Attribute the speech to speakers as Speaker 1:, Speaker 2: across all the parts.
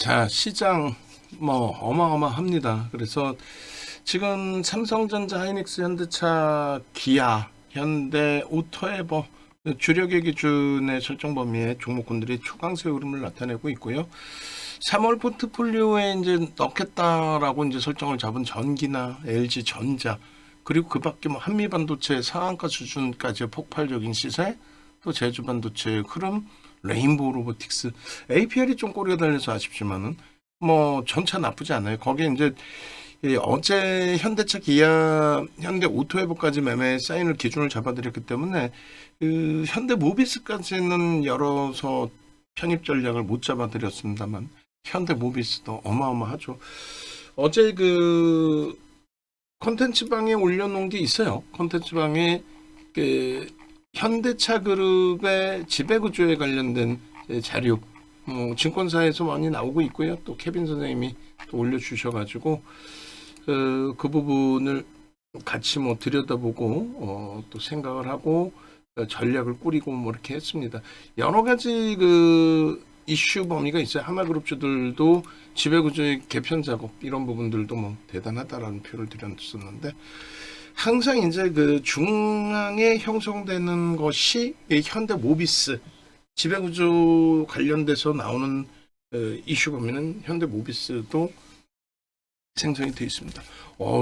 Speaker 1: 자, 시장 뭐 어마어마합니다. 그래서 지금 삼성전자, 하이닉스, 현대차, 기아, 현대, 오토에버 주력의 기준의 설정 범위의 종목군들이 초강세 흐름을 나타내고 있고요. 3월 포트폴리오에 이제 넣겠다라고 이제 설정을 잡은 전기나 LG 전자, 그리고 그 밖에 뭐 한미반도체 상한가 수준까지 폭발적인 시세, 또 제주반도체 흐름, 레인보우 로보틱스, APR이 좀 꼬리가 달려서 아쉽지만은 뭐 전차 나쁘지 않아요. 거기에 이제 어제 현대차, 기아, 현대 오토에버까지 매매 사인을 기준을 잡아드렸기 때문에 그 현대 모비스까지는 열어서 편입 전략을 못 잡아드렸습니다만 현대 모비스도 어마어마하죠. 어제 그 컨텐츠 방에 올려놓은 게 있어요. 컨텐츠 방에 그 현대차 그룹의 지배구조에 관련된 자료, 증권사에서 많이 나오고 있고요. 또 케빈 선생님이 또 올려주셔가지고 그 부분을 같이 뭐 들여다보고 또 생각을 하고 전략을 꾸리고 뭐 이렇게 했습니다. 여러 가지 그 이슈 범위가 있어요. 하나그룹주들도 지배구조의 개편 작업 이런 부분들도 뭐 대단하다라는 표를 드렸었는데, 항상 이제 그 중앙에 형성되는 것이 이 현대 모비스 지배구조 관련돼서 나오는 이슈 범위는 현대 모비스도 생성이 되어 있습니다.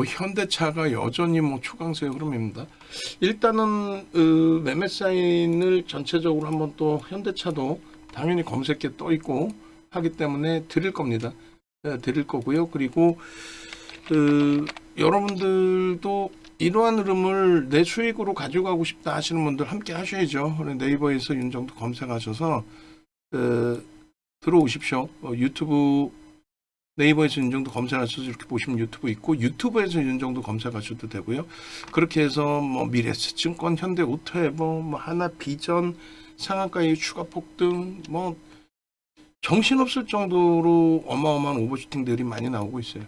Speaker 1: 현대차가 여전히 뭐 초강세 흐름입니다. 일단은 매매 사인을 전체적으로 한번 또 현대차도 당연히 검색에 떠 있고 하기 때문에 드릴 겁니다. 드릴 거고요. 그리고 여러분들도 이러한 흐름을 내 수익으로 가져가고 싶다 하시는 분들 함께 하셔야죠. 네이버에서 윤정도 검색하셔서 들어오십시오. 유튜브 네이버에서 윤정도 검색하셔서 이렇게 보시면 유튜브 있고, 유튜브에서 윤정도 검색하셔도 되고요. 그렇게 해서 뭐 미래에셋증권, 현대 오토에버, 뭐 하나비전, 상한가의 추가 폭등, 뭐 정신없을 정도로 어마어마한 오버슈팅들이 많이 나오고 있어요.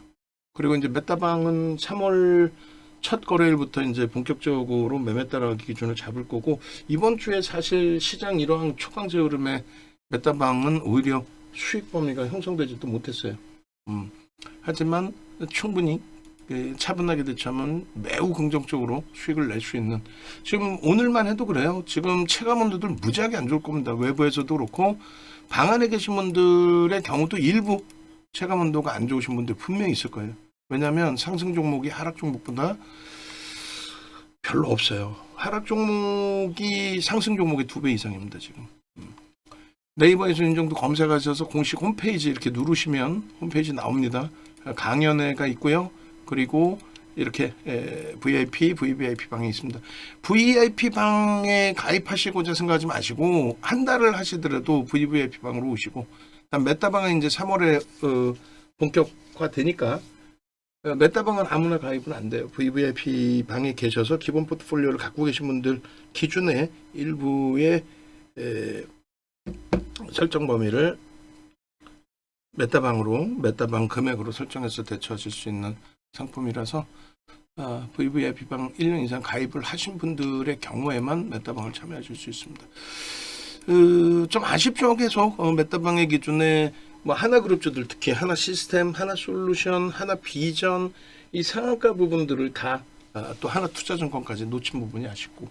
Speaker 1: 그리고 이제 메타방은 3월 첫 거래일부터 이제 본격적으로 매매 따라가기 기준을 잡을 거고, 이번 주에 사실 시장 이러한 초강세 흐름에 메타방은 오히려 수익 범위가 형성되지도 못했어요. 하지만 충분히 차분하게 대처하면 매우 긍정적으로 수익을 낼 수 있는, 지금 오늘만 해도 그래요. 지금 체감온도들 무지하게 안 좋을 겁니다. 외부에서도 그렇고 방 안에 계신 분들의 경우도 일부 체감온도가 안 좋으신 분들 분명히 있을 거예요. 왜냐하면 상승 종목이 하락 종목보다 별로 없어요. 하락 종목이 상승 종목의 2배 이상입니다. 지금 네이버에서 윤정도 검색하셔서 공식 홈페이지 이렇게 누르시면 홈페이지 나옵니다. 강연회가 있고요. 그리고 이렇게 VIP, VVIP 방이 있습니다. VIP 방에 가입하시고자 생각하지 마시고 한 달을 하시더라도 VVIP 방으로 오시고, 메타방은 이제 3월에 본격화 되니까 메타방은 아무나 가입은 안 돼요. VVIP 방에 계셔서 기본 포트폴리오를 갖고 계신 분들 기준에 일부의 설정 범위를 메타방 금액으로 설정해서 대처하실 수 있는 상품이라서 VVIP 방 1년 이상 가입을 하신 분들의 경우에만 메타방을 참여하실 수 있습니다. 좀 아쉽죠. 계속 메타방의 기준에 뭐 하나그룹주들, 특히 하나시스템, 하나솔루션, 하나비전, 이 상한가 부분들을 다 또 하나투자증권까지 놓친 부분이 아쉽고,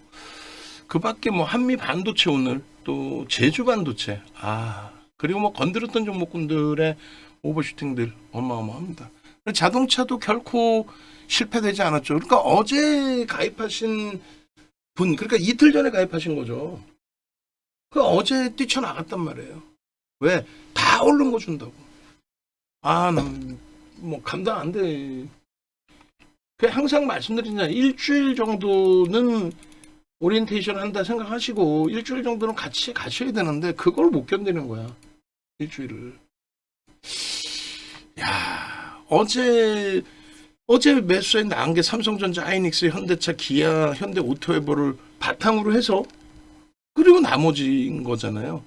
Speaker 1: 그 밖에 뭐 한미반도체, 오늘 또 제주반도체, 그리고 뭐 건드렸던 종목군들의 오버슈팅들 어마어마합니다. 자동차도 결코 실패되지 않았죠. 그러니까 어제 가입하신 분, 그러니까 이틀 전에 가입하신 거죠. 그 어제 뛰쳐나갔단 말이에요. 왜? 다 오른 거 준다고. 난 뭐 감당 안 돼. 그 항상 말씀드리잖아요. 일주일 정도는 오리엔테이션 한다 생각하시고 일주일 정도는 같이 가셔야 되는데 그걸 못 견디는 거야. 일주일을. 어제 매수에 나온 게 삼성전자, 하이닉스, 현대차, 기아, 현대 오토에버를 바탕으로 해서, 그리고 나머지인 거잖아요.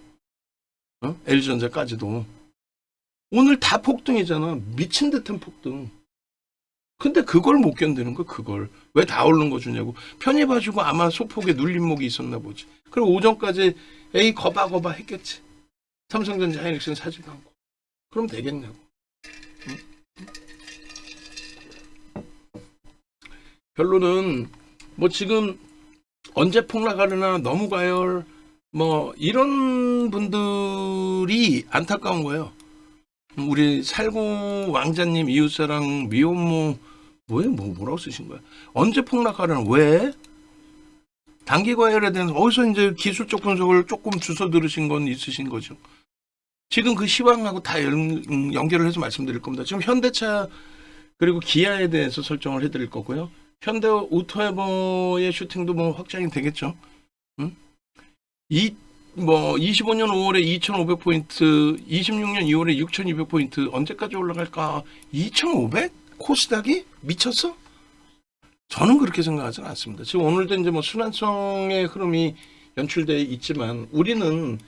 Speaker 1: LG전자까지도. 오늘 다 폭등이잖아. 미친 듯한 폭등. 근데 그걸 못 견디는 거, 그걸. 왜 다 오른 거 주냐고. 편입하시고 아마 소폭에 눌림목이 있었나 보지. 그리고 오전까지 거바 했겠지. 삼성전자, 하이닉스는 사지도 않고. 그럼 되겠냐고. 응? 결론은 뭐 지금 언제 폭락하려나 너무 과열 뭐 이런 분들이 안타까운 거예요. 우리 살구 왕자님 이웃사랑 미혼모 뭐라고 쓰신 거야? 언제 폭락하려나 왜? 단기 과열에 대해서 어디서 이제 기술적 분석을 조금 주워 들으신 건 있으신 거죠. 지금 그 시황하고 다 연결을 해서 말씀드릴 겁니다. 지금 현대차 그리고 기아에 대해서 설정을 해드릴 거고요. 현대 오토에버의 슈팅도 뭐 확장이 되겠죠. 응? 25년 5월에 2,500포인트, 26년 2월에 6,200포인트, 언제까지 올라갈까? 2,500? 코스닥이? 미쳤어? 저는 그렇게 생각하지 않습니다. 지금 오늘도 이제 뭐 순환성의 흐름이 연출되어 있지만 우리는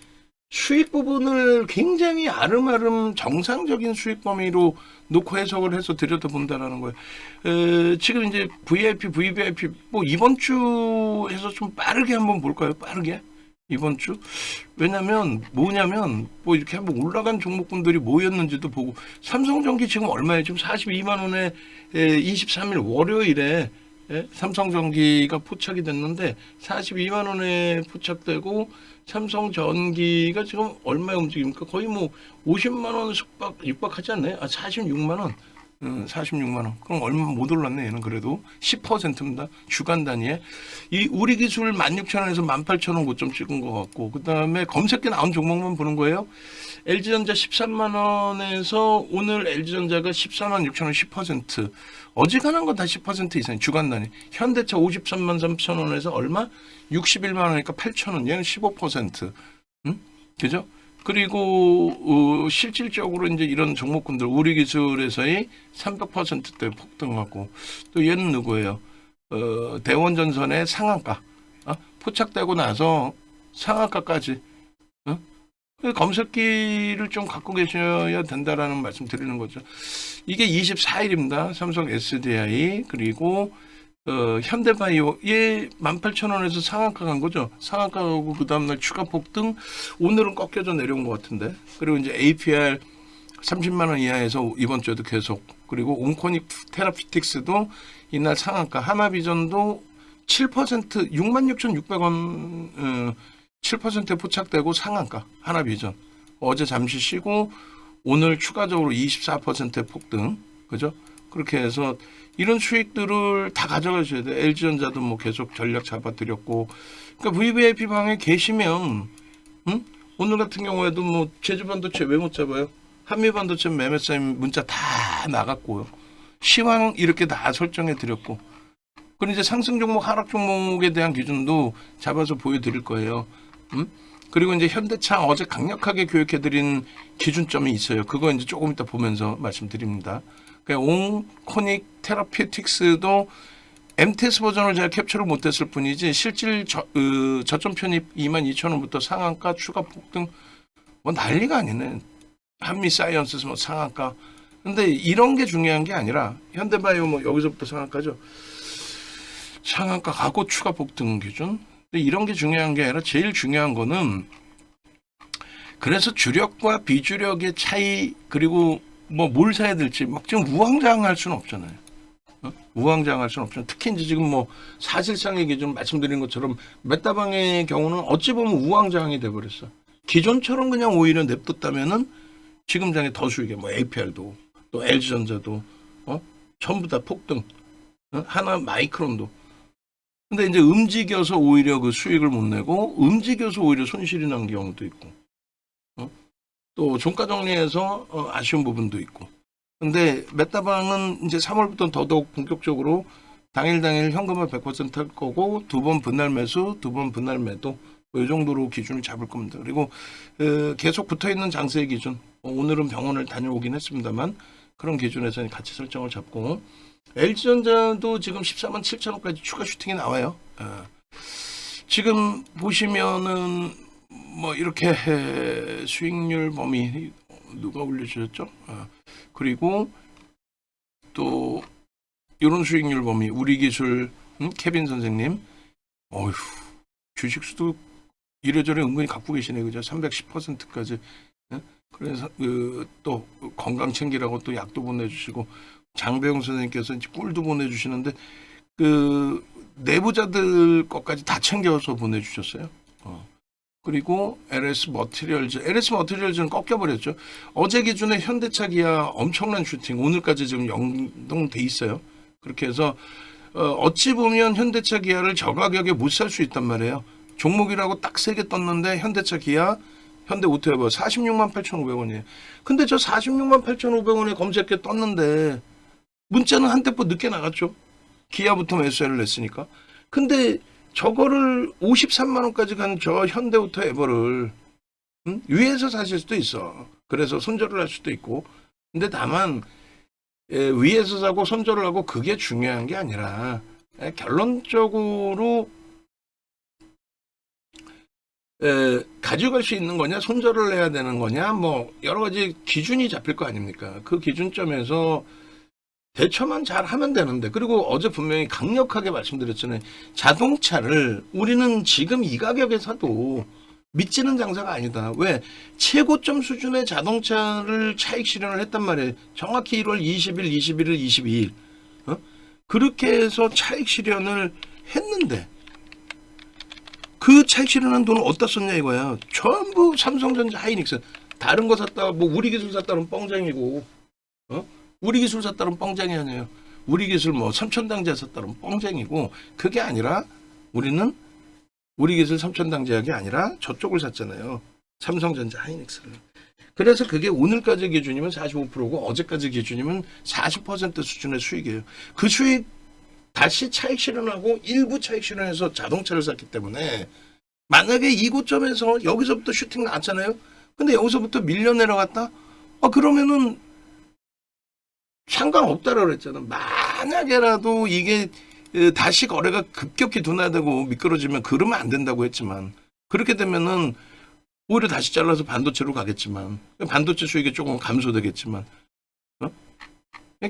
Speaker 1: 수익 부분을 굉장히 아름아름 정상적인 수익 범위로 놓고 해석을 해서 들여다본다라는 거예요. 지금 이제 VIP, VVIP 뭐 이번 주에서 좀 빠르게 한번 볼까요? 빠르게 이번 주. 왜냐면 뭐냐면 뭐 이렇게 한번 올라간 종목군들이 뭐였는지도 보고 삼성전기 지금 얼마예요? 지금 42만 원에 23일 월요일에 삼성전기가 포착이 됐는데 42만 원에 포착되고 삼성전기가 지금 얼마에 움직입니까? 거의 뭐 50만 원 육박하지 않나요? 46만 원. 46만 원. 그럼 얼마 못 올랐네, 얘는 그래도. 10%입니다. 주간 단위에. 이 우리 기술 16,000원에서 18,000원 고점 찍은 것 같고, 그 다음에 검색기 나온 종목만 보는 거예요. LG전자 13만 원에서 오늘 LG전자가 14만 6천 원 10%. 어지간한 건 다 10% 이상 주간 단위. 현대차 53만 3천 원에서 얼마? 61만 원이니까 8천 원. 얘는 15%. 그죠? 그리고 실질적으로 이제 이런 종목군들 우리 기술에서의 300%대 폭등하고 또 얘는 누구예요? 대원전선의 상한가 포착되고 나서 상한가까지 검색기를 좀 갖고 계셔야 된다라는 말씀 드리는 거죠. 이게 24일입니다. 삼성 SDI 그리고 현대바이오에 18,000원에서 상한가 간 거죠. 상한가 가고 그 다음날 추가 폭등 오늘은 꺾여져 내려온 것 같은데 그리고 이제 APR 30만 원 이하에서 이번 주에도 계속 그리고 온코닉 테라피틱스도 이날 상한가 하나비전도 7% 66,600원 7%에 포착되고 상한가 하나비전 어제 잠시 쉬고 오늘 추가적으로 24%의 폭등 그죠? 그렇게 해서 이런 수익들을 다 가져가셔야 돼요. LG전자도 뭐 계속 전략 잡아드렸고 그러니까 VVIP 방에 계시면 오늘 같은 경우에도 뭐 제주반도체 왜 못 잡아요? 한미반도체 매매 사인 문자 다 나갔고요. 시황 이렇게 다 설정해 드렸고 그리고 이제 상승 종목 하락 종목에 대한 기준도 잡아서 보여드릴 거예요. 그리고 이제 현대차 어제 강력하게 교육해드린 기준점이 있어요. 그거 이제 조금 이따 보면서 말씀드립니다. 온코닉 테라피틱스도 MTS 버전을 제가 캡처를 못했을 뿐이지 실질 저점 편입 22,000원부터 상한가 추가 폭등 뭐 난리가 아니네. 한미사이언스 뭐 상한가. 근데 이런 게 중요한 게 아니라 현대바이오 뭐 여기서부터 상한가죠. 상한가 가고 추가 폭등 기준. 근데 이런 게 중요한 게 아니라 제일 중요한 거는 그래서 주력과 비주력의 차이 그리고 뭐 뭘 사야 될지 막 지금 우왕좌왕할 수는 없잖아요. 우왕좌왕할 수는 없잖아요. 특히 이제 지금 뭐 사실상의 기준 말씀드린 것처럼 메타방의 경우는 어찌 보면 우왕좌왕이 돼버렸어. 기존처럼 그냥 오히려 냅뒀다면은 지금 장에 더 수익이 뭐 APR도 또 LG전자도 전부 다 폭등. 하나 마이크론도. 근데 이제 움직여서 오히려 그 수익을 못 내고 움직여서 오히려 손실이 난 경우도 있고. 또 종가 정리해서 아쉬운 부분도 있고. 근데 메타방은 이제 3월부터 더더욱 본격적으로 당일 현금화 100% 할 거고 두 번 분할 매수, 두 번 분할 매도 이 정도로 기준을 잡을 겁니다. 그리고 계속 붙어있는 장세 기준 오늘은 병원을 다녀오긴 했습니다만 그런 기준에서 같이 설정을 잡고 LG전자도 지금 14만 7천원까지 추가 슈팅이 나와요. 지금 보시면은 뭐 이렇게 수익률 범위 누가 올려주셨죠? 그리고 또 이런 수익률 범위 우리 기술 케빈 선생님 어휴 주식수도 이래저래 은근히 갖고 계시네 그죠? 310%까지 예? 그래서 또 건강 챙기라고 또 약도 보내주시고 장배용 선생님께서 이제 꿀도 보내주시는데 그 내부자들 것까지 다 챙겨서 보내주셨어요. 그리고 LS 머티리얼즈는 꺾여버렸죠. 어제 기준에 현대차 기아 엄청난 슈팅 오늘까지 지금 연동돼 있어요. 그렇게 해서 어찌 보면 현대차 기아를 저 가격에 못 살 수 있단 말이에요. 종목이라고 딱 세 개 떴는데 현대차 기아 현대오토에버 46만 8,500원이에요. 근데 저 46만 8,500원에 검색해 떴는데 문자는 한 템포 늦게 나갔죠. 기아부터 매수를 냈으니까. 근데 저거를 53만 원까지 간 저 현대오토에버를 위에서 사실 수도 있어. 그래서 손절을 할 수도 있고. 근데 다만 위에서 사고 손절을 하고 그게 중요한 게 아니라 결론적으로 가져갈 수 있는 거냐 손절을 해야 되는 거냐 뭐 여러 가지 기준이 잡힐 거 아닙니까. 그 기준점에서 대처만 잘 하면 되는데 그리고 어제 분명히 강력하게 말씀드렸잖아요. 자동차를 우리는 지금 이 가격에 사도 믿지는 장사가 아니다. 왜? 최고점 수준의 자동차를 차익 실현을 했단 말이에요. 정확히 1월 20일, 21일, 22일 그렇게 해서 차익 실현을 했는데 그 차익 실현한 돈을 어디다 썼냐 이거야. 전부 삼성전자 하이닉스. 다른 거 샀다가 뭐 우리 기술 샀다는 뻥쟁이고 우리 기술 샀다는 뻥쟁이 아니에요. 우리 기술 뭐 삼천당제 샀다는 뻥쟁이고 그게 아니라 우리는 우리 기술 삼천당제약이 아니라 저쪽을 샀잖아요. 삼성전자 하이닉스를. 그래서 그게 오늘까지 기준이면 45%고 어제까지 기준이면 40% 수준의 수익이에요. 그 수익 다시 차익 실현하고 일부 차익 실현해서 자동차를 샀기 때문에 만약에 이 고점에서 여기서부터 슈팅 나왔잖아요. 근데 여기서부터 밀려 내려갔다? 그러면은 상관없다라고 그랬잖아. 만약에라도 이게 다시 거래가 급격히 둔화되고 미끄러지면 그러면 안 된다고 했지만 그렇게 되면은 오히려 다시 잘라서 반도체로 가겠지만 반도체 수익이 조금 감소되겠지만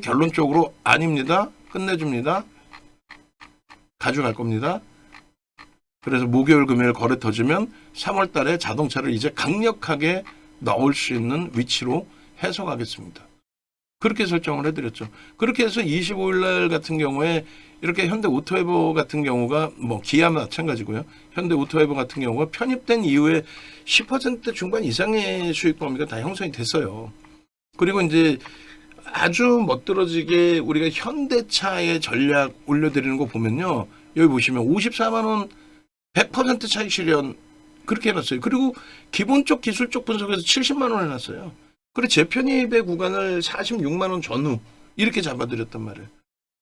Speaker 1: 결론적으로 아닙니다. 끝내줍니다. 가져갈 겁니다. 그래서 목요일 금요일 거래 터지면 3월 달에 자동차를 이제 강력하게 넣을 수 있는 위치로 해석하겠습니다. 그렇게 설정을 해드렸죠. 그렇게 해서 25일 날 같은 경우에 이렇게 현대오토에버 같은 경우가 뭐 기아 마찬가지고요. 현대오토에버 같은 경우가 편입된 이후에 10% 중반 이상의 수익 범위가 다 형성이 됐어요. 그리고 이제 아주 멋들어지게 우리가 현대차의 전략 올려드리는 거 보면요. 여기 보시면 54만 원 100% 차익 실현 그렇게 해놨어요. 그리고 기본적 기술적 분석에서 70만 원 해놨어요. 그리고 재편입의 구간을 46만 원 전후 이렇게 잡아드렸단 말이에요.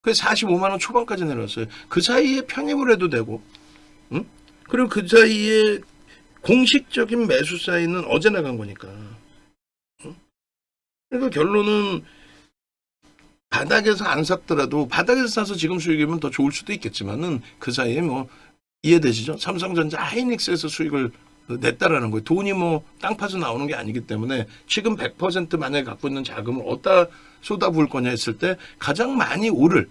Speaker 1: 그래서 45만 원 초반까지 내려왔어요. 그 사이에 편입을 해도 되고, 그리고 그 사이에 공식적인 매수 사이는 어제 나간 거니까. 그러니까 결론은 바닥에서 안 샀더라도 바닥에서 사서 지금 수익이면 더 좋을 수도 있겠지만은 그 사이에 뭐 이해되시죠? 삼성전자 하이닉스에서 수익을 냈다라는 거예요. 돈이 뭐 땅 파서 나오는 게 아니기 때문에 지금 100% 만약에 갖고 있는 자금을 어디다 쏟아부을 거냐 했을 때 가장 많이 오를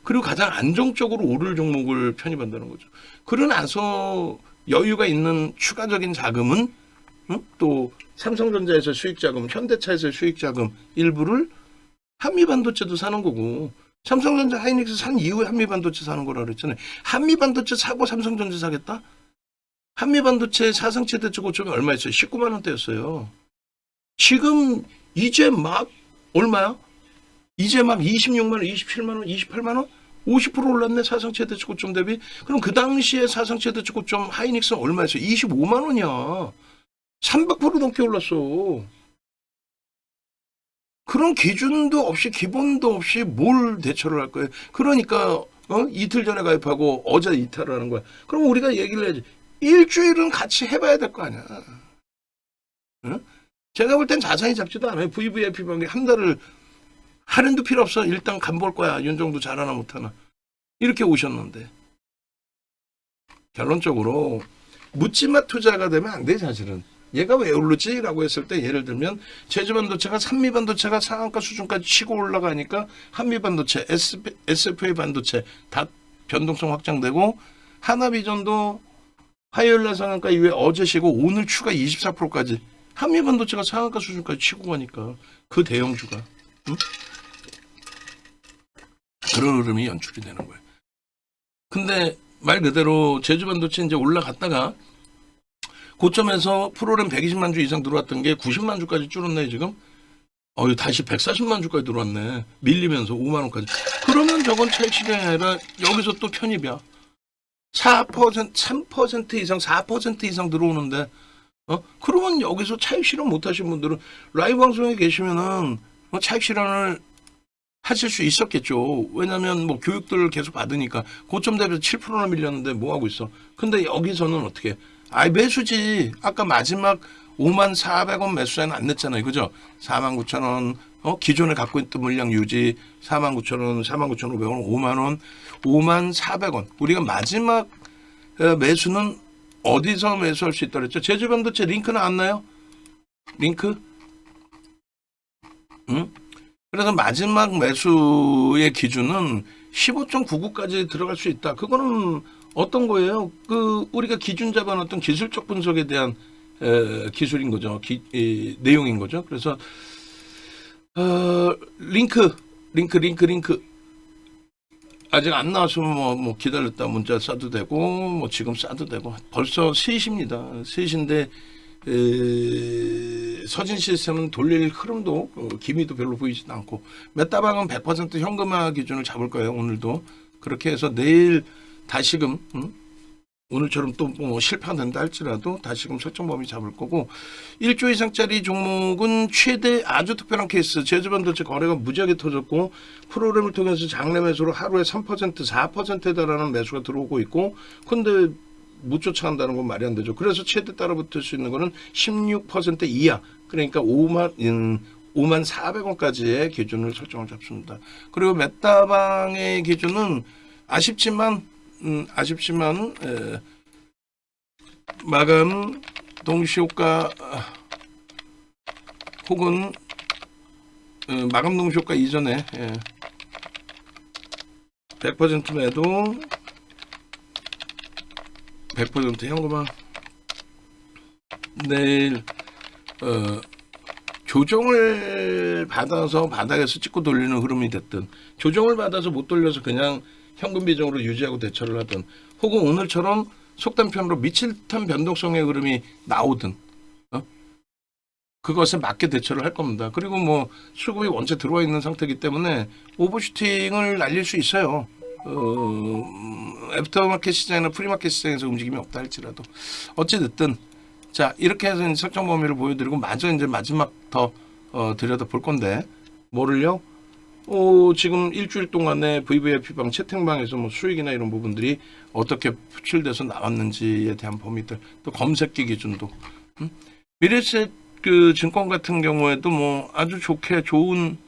Speaker 1: 그리고 가장 안정적으로 오를 종목을 편입한다는 거죠. 그러고 나서 여유가 있는 추가적인 자금은 또 삼성전자에서 수익 자금, 현대차에서 수익 자금 일부를 한미반도체도 사는 거고 삼성전자 하이닉스 산 이후에 한미반도체 사는 거라 그랬잖아요. 한미반도체 사고 삼성전자 사겠다? 한미반도체 사상 최대 고점이 얼마였어요? 19만 원대였어요. 지금 이제 막 얼마야? 이제 막 26만 원, 27만 원, 28만 원? 50% 올랐네 사상 최대 고점 대비. 그럼 그 당시에 사상 최대 고점 하이닉스는 얼마였어요? 25만 원이야. 300% 넘게 올랐어. 그런 기준도 없이 기본도 없이 뭘 대처를 할 거예요. 그러니까 이틀 전에 가입하고 어제 이탈하는 거야. 그럼 우리가 얘기를 해야지. 일주일은 같이 해봐야 될 거 아니야. 제가 볼 땐 자세히 잡지도 않아요. VVIP 방에 한 달을 할인도 필요 없어. 일단 간 볼 거야. 윤정도 잘하나 못하나. 이렇게 오셨는데. 결론적으로 묻지마 투자가 되면 안 돼 사실은. 얘가 왜 오르지? 라고 했을 때 예를 들면 제주반도체가 산미반도체가 상한가 수준까지 치고 올라가니까 한미반도체, SFA 반도체 다 변동성 확장되고 하나비전도 화요일날 상한가 이후에 어제 쉬고 오늘 추가 24%까지 한미반도체가 상한가 수준까지 치고 가니까 그 대형주가 응? 그런 흐름이 연출이 되는 거예요. 근데 말 그대로 제주반도체 이제 올라갔다가 고점에서 프로그램 120만 주 이상 들어왔던 게 90만 주까지 줄었네 지금. 다시 140만 주까지 들어왔네. 밀리면서 5만 원까지. 그러면 저건 차익 실현이 아니라 여기서 또 편입이야. 4%, 3% 이상, 4% 이상 들어오는데, 그러면 여기서 차익 실현 못 하신 분들은 라이브 방송에 계시면은 차익 실현을 하실 수 있었겠죠. 왜냐면 뭐 교육들을 계속 받으니까 고점 대비해서 7%나 밀렸는데 뭐 하고 있어. 근데 여기서는 어떻게? 매수지. 아까 마지막 54,400원 매수에는 안 냈잖아요. 그죠? 49,000원, 기존에 갖고 있던 물량 유지, 49,000원, 49,500원, 5만원, 54,400원. 우리가 마지막 매수는 어디서 매수할 수 있다 그랬죠? 제주반도체 링크 나왔나요? 링크? 응? 그래서 마지막 매수의 기준은 15.99까지 들어갈 수 있다. 그거는 어떤 거예요? 우리가 기준 잡아놨던 기술적 분석에 대한 기술인 거죠. 내용인 거죠. 그래서 링크 아직 안 나왔으면 뭐 기다렸다 문자 써도 되고 뭐 지금 써도 되고 벌써 3시입니다. 3시인데 서진 시스템은 돌릴 흐름도 기미도 별로 보이지도 않고 메타방은 100% 현금화 기준을 잡을 거예요. 오늘도 그렇게 해서 내일 다시금 오늘처럼 또 뭐 실패한다 할지라도 다시금 설정 범위 잡을 거고 1조 이상짜리 종목은 최대 아주 특별한 케이스 제주반도체 거래가 무지하게 터졌고 프로그램을 통해서 장내 매수로 하루에 3% 4%에 달하는 매수가 들어오고 있고 근데 못 쫓아간다는 건 말이 안 되죠. 그래서 최대 따라붙을 수 있는 거는 16% 이하 그러니까 54,400원까지의 기준을 설정을 잡습니다. 그리고 메타방의 기준은 아쉽지만 마감 동시효과 혹은 마감 동시효과 이전에 100% 매도 100% 현금화 내일 조정을 받아서 바닥에서 찍고 돌리는 흐름이 됐든 조정을 받아서 못 돌려서 그냥 현금 비중으로 유지하고 대처를 하든 혹은 오늘처럼 속단편으로 밑일 듯한 변동성의 흐름이 나오든 그것에 맞게 대처를 할 겁니다. 그리고 뭐 수급이 원체 들어와 있는 상태이기 때문에 오버슈팅을 날릴 수 있어요. 애프터마켓 시장이나 프리마켓 시장에서 움직임이 없다 할지라도 어찌됐든 자 이렇게 해서 이제 설정 범위를 보여드리고 마저 이제 마지막 더 들여다 볼 건데 뭐를요? 지금 일주일 동안에 VVIP방 채팅방에서 뭐 수익이나 이런 부분들이 어떻게 표출돼서 나왔는지에 대한 범위들 또 검색기 기준도 미래에셋 증권 같은 경우에도 뭐 아주 좋은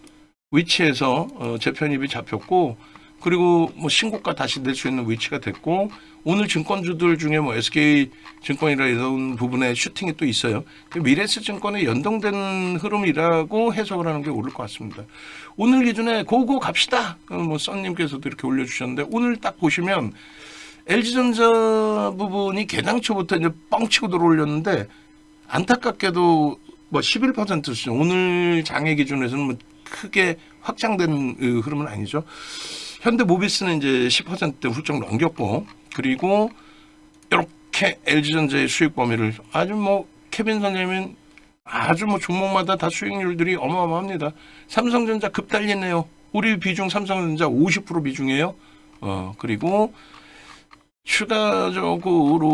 Speaker 1: 위치에서 재편입이 잡혔고 그리고 뭐 신고가 다시 낼 수 있는 위치가 됐고 오늘 증권주들 중에 뭐 SK 증권이라 이런 부분에 슈팅이 또 있어요. 미래에셋 증권에 연동된 흐름이라고 해석을 하는 게 옳을 것 같습니다. 오늘 기준에 고고 갑시다. 뭐 썬님께서도 이렇게 올려주셨는데 오늘 딱 보시면 LG전자 부분이 개당초부터 이제 뻥치고 들어올렸는데 안타깝게도 뭐 11% 수준 오늘 장애 기준에서는 뭐 크게 확장된 흐름은 아니죠. 현대모비스는 이제 10% 훌쩍 넘겼고 그리고 이렇게 LG전자의 수익 범위를 아주 뭐 케빈 선생님은 아주 뭐 종목마다 다 수익률들이 어마어마합니다. 삼성전자 급달리네요. 우리 비중 삼성전자 50% 비중이에요. 그리고 추가적으로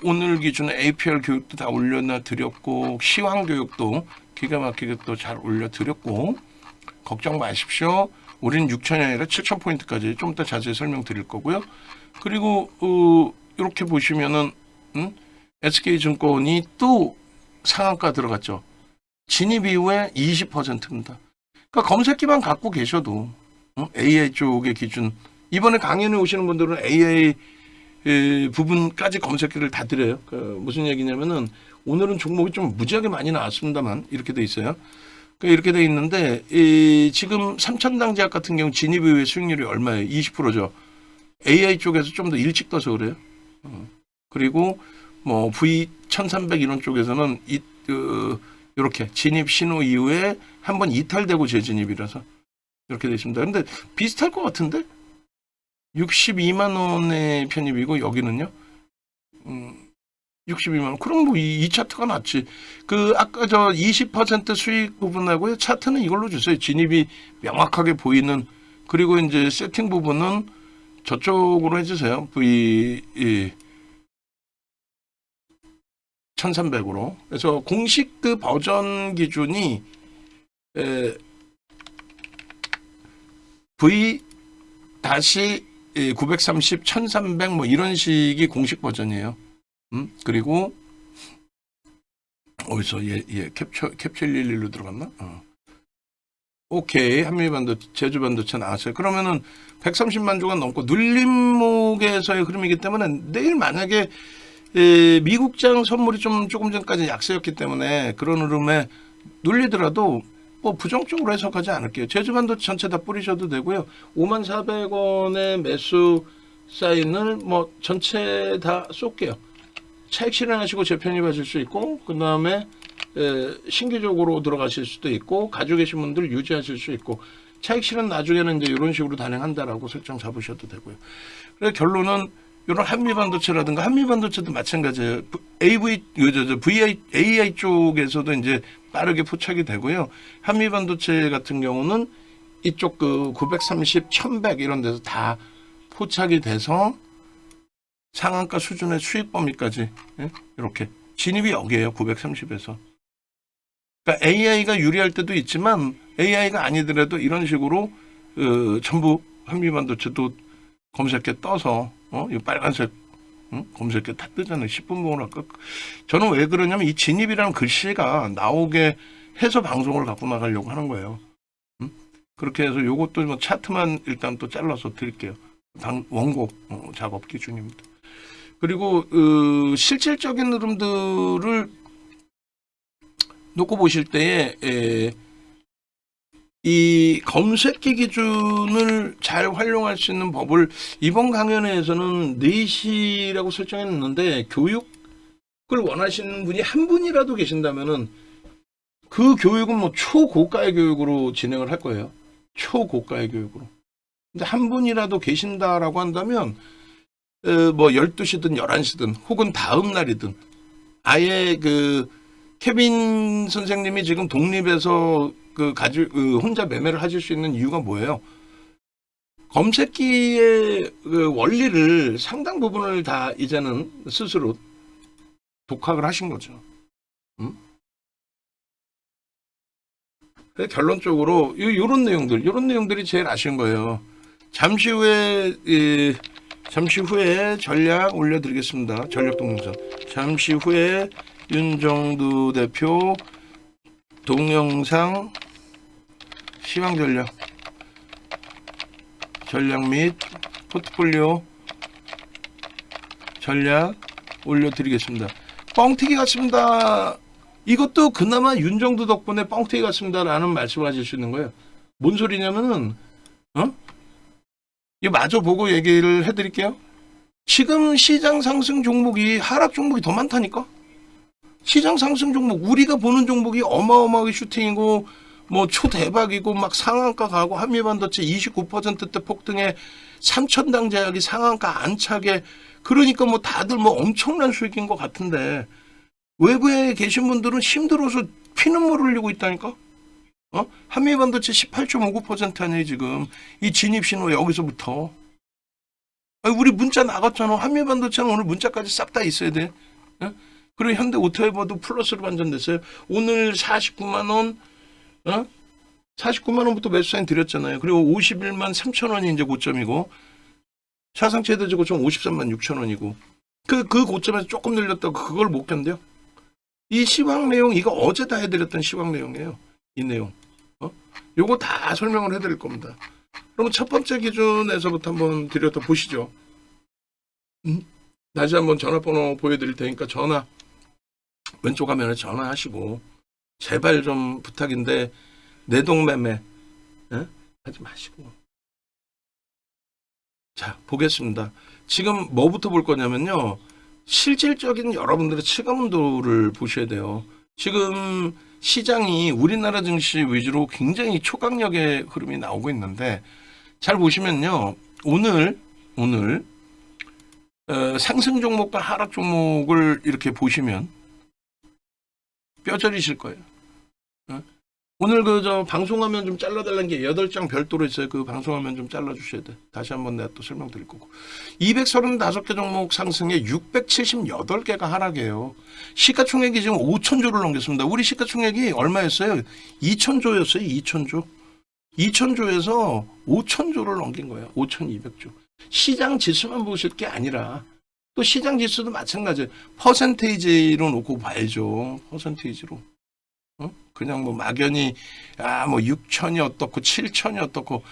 Speaker 1: 오늘 기준에 APR 교육도 다 올려드렸고 시황 교육도 기가 막히게 또 잘 올려드렸고 걱정 마십시오. 우리는 6,000이 아니라 7,000포인트까지 좀 더 자세히 설명드릴 거고요. 그리고 이렇게 보시면은 SK증권이 또 상한가 들어갔죠. 진입 이후에 20%입니다. 그러니까 검색기만 갖고 계셔도 AI 쪽의 기준 이번에 강연에 오시는 분들은 AI 부분까지 검색기를 다 드려요. 무슨 얘기냐면은 오늘은 종목이 좀 무지하게 많이 나왔습니다만 이렇게 돼 있어요. 이렇게 돼 있는데 지금 삼천당 제약 같은 경우 진입 이후에 수익률이 얼마예요? 20%죠. AI 쪽에서 좀 더 일찍 떠서 그래요. 그리고 뭐 V1300 이런 쪽에서는 이렇게 진입 신호 이후에 한번 이탈되고 재진입이라서 이렇게 되어 있습니다. 근데 비슷할 것 같은데 62만 원의 편입이고 여기는요 62만 원. 그럼 뭐 이 차트가 낫지. 그 아까 저 20% 수익 부분하고요 차트는 이걸로 주세요. 진입이 명확하게 보이는. 그리고 이제 세팅 부분은 저쪽으로 해주세요. V 1300으로. 그래서 공식 그 버전 기준이 V 다시 930, 1300 뭐 이런 식이 공식 버전이에요. 그리고 어디서 얘 캡처 111로 들어갔나? 오케이. 한미반도체, 제주반도체 나왔어요. 그러면은 130만 주가 넘고 눌림목에서의 흐름이기 때문에 내일 만약에 미국장 선물이 조금 전까지 약세였기 때문에 그런 흐름에 눌리더라도 뭐 부정적으로 해석하지 않을게요. 제주반도체 전체 다 뿌리셔도 되고요. 54,400원의 매수 사인을 뭐 전체 다 쏠게요. 차익 실현하시고 재편입하실 수 있고 그 다음에 신규적으로 들어가실 수도 있고 가지고 계신 분들 유지하실 수 있고 차익 실현 나중에는 이제 이런 식으로 단행한다라고 설정 잡으셔도 되고요. 그래서 결론은 이런 한미반도체라든가 한미반도체도 마찬가지예요. AI 쪽에서도 이제 빠르게 포착이 되고요. 한미반도체 같은 경우는 이쪽 그 930, 1100 이런 데서 다 포착이 돼서 상한가 수준의 수익 범위까지 이렇게 진입이 여기에요. 930에서. 그러니까 AI가 유리할 때도 있지만 AI가 아니더라도 이런 식으로 전부 한미반도체도 검색해 떠서 이 빨간색 검색해 다 뜨잖아요. 10분 보고 아까 저는 왜 그러냐면 이 진입이라는 글씨가 나오게 해서 방송을 갖고 나가려고 하는 거예요. 그렇게 해서 요것도 뭐 차트만 일단 또 잘라서 드릴게요. 원고 작업 기준입니다. 그리고 실질적인 흐름들을 놓고 보실 때에 이 검색기 기준을 잘 활용할 수 있는 법을 이번 강연에서는 4시라고 설정했는데 교육을 원하시는 분이 한 분이라도 계신다면은 그 교육은 뭐 초고가의 교육으로 진행을 할 거예요. 초고가의 교육으로. 근데 한 분이라도 계신다라고 한다면 뭐 12시든 11시든 혹은 다음 날이든 아예 그 케빈 선생님이 지금 독립해서 혼자 매매를 하실 수 있는 이유가 뭐예요? 검색기의 그 원리를 상당 부분을 다 이제는 스스로 독학을 하신 거죠. 결론적으로 이런 내용들이 제일 아쉬운 거예요. 잠시 후에 전략 올려드리겠습니다. 전략 동영상. 잠시 후에 윤정두 대표 동영상 시황 전략 및 포트폴리오 전략 올려드리겠습니다. 뻥튀기 같습니다. 이것도 그나마 윤정두 덕분에 뻥튀기 같습니다라는 말씀을 하실 수 있는 거예요. 뭔 소리냐면은 이거 마저 보고 얘기를 해드릴게요. 지금 시장 상승 종목이 하락 종목이 더 많다니까. 시장 상승 종목 우리가 보는 종목이 어마어마하게 슈팅이고 뭐 초대박이고 막 상한가 가고 한미반도체 29%대 폭등에 3천당 제약이 상한가 안차게 그러니까 뭐 다들 뭐 엄청난 수익인 것 같은데 외부에 계신 분들은 힘들어서 피눈물 흘리고 있다니까. 한미반도체 18.59% 아니에요 지금. 이 진입신호 여기서부터. 우리 문자 나갔잖아. 한미반도체는 오늘 문자까지 싹 다 있어야 돼. 그리고 현대 오토에버도 플러스로 반전됐어요. 오늘 49만 원, 49만 원부터 매수 사인 드렸잖아요. 그리고 51만 3천 원이 이제 고점이고 사상 최대주 고점 53만 6천 원이고 그 고점에서 조금 늘렸다고 그걸 못 견뎌. 이 시황 내용 이거 어제 다 해드렸던 시황 내용이에요. 이 내용. 요거 다 설명을 해드릴 겁니다. 그러면 첫 번째 기준에서부터 한번 드려서 보시죠. 다시 한번 전화번호 보여드릴 테니까 전화 왼쪽 화면에 전화하시고 제발 좀 부탁인데 내동매매 하지 마시고. 자 보겠습니다. 지금 뭐부터 볼 거냐면요. 실질적인 여러분들의 체감온도를 보셔야 돼요. 지금 시장이 우리나라 증시 위주로 굉장히 초강력의 흐름이 나오고 있는데 잘 보시면요. 오늘 상승 종목과 하락 종목을 이렇게 보시면 뼈저리실 거예요. 어? 오늘 방송화면 좀 잘라달라는 게 8장 별도로 있어요. 그 방송화면 좀 잘라주셔야 돼. 다시 한번 내가 또 설명드릴 거고. 235개 종목 상승에 678개가 하락이에요. 시가총액이 지금 5천조를 넘겼습니다. 우리 시가총액이 얼마였어요? 2천조였어요. 2천조. 2천조에서 5천조를 넘긴 거예요. 5,200조. 시장 지수만 보실 게 아니라 또 시장 지수도 마찬가지예요. 퍼센테이지로 놓고 봐야죠. 퍼센테이지로. 그냥 뭐 막연히 뭐 6천이 어떻고 7천이 어떻고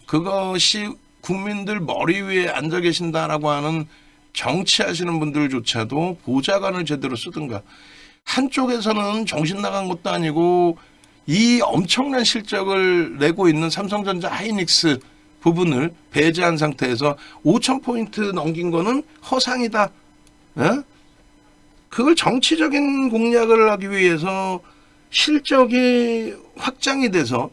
Speaker 1: 그것이 국민들 머리 위에 앉아 계신다라고 하는 정치하시는 분들조차도 보좌관을 제대로 쓰든가 한쪽에서는 정신 나간 것도 아니고 이 엄청난 실적을 내고 있는 삼성전자 하이닉스 부분을 배제한 상태에서 5,000포인트 넘긴 거는 허상이다. 그걸 정치적인 공략을 하기 위해서 실적이 확장이 돼서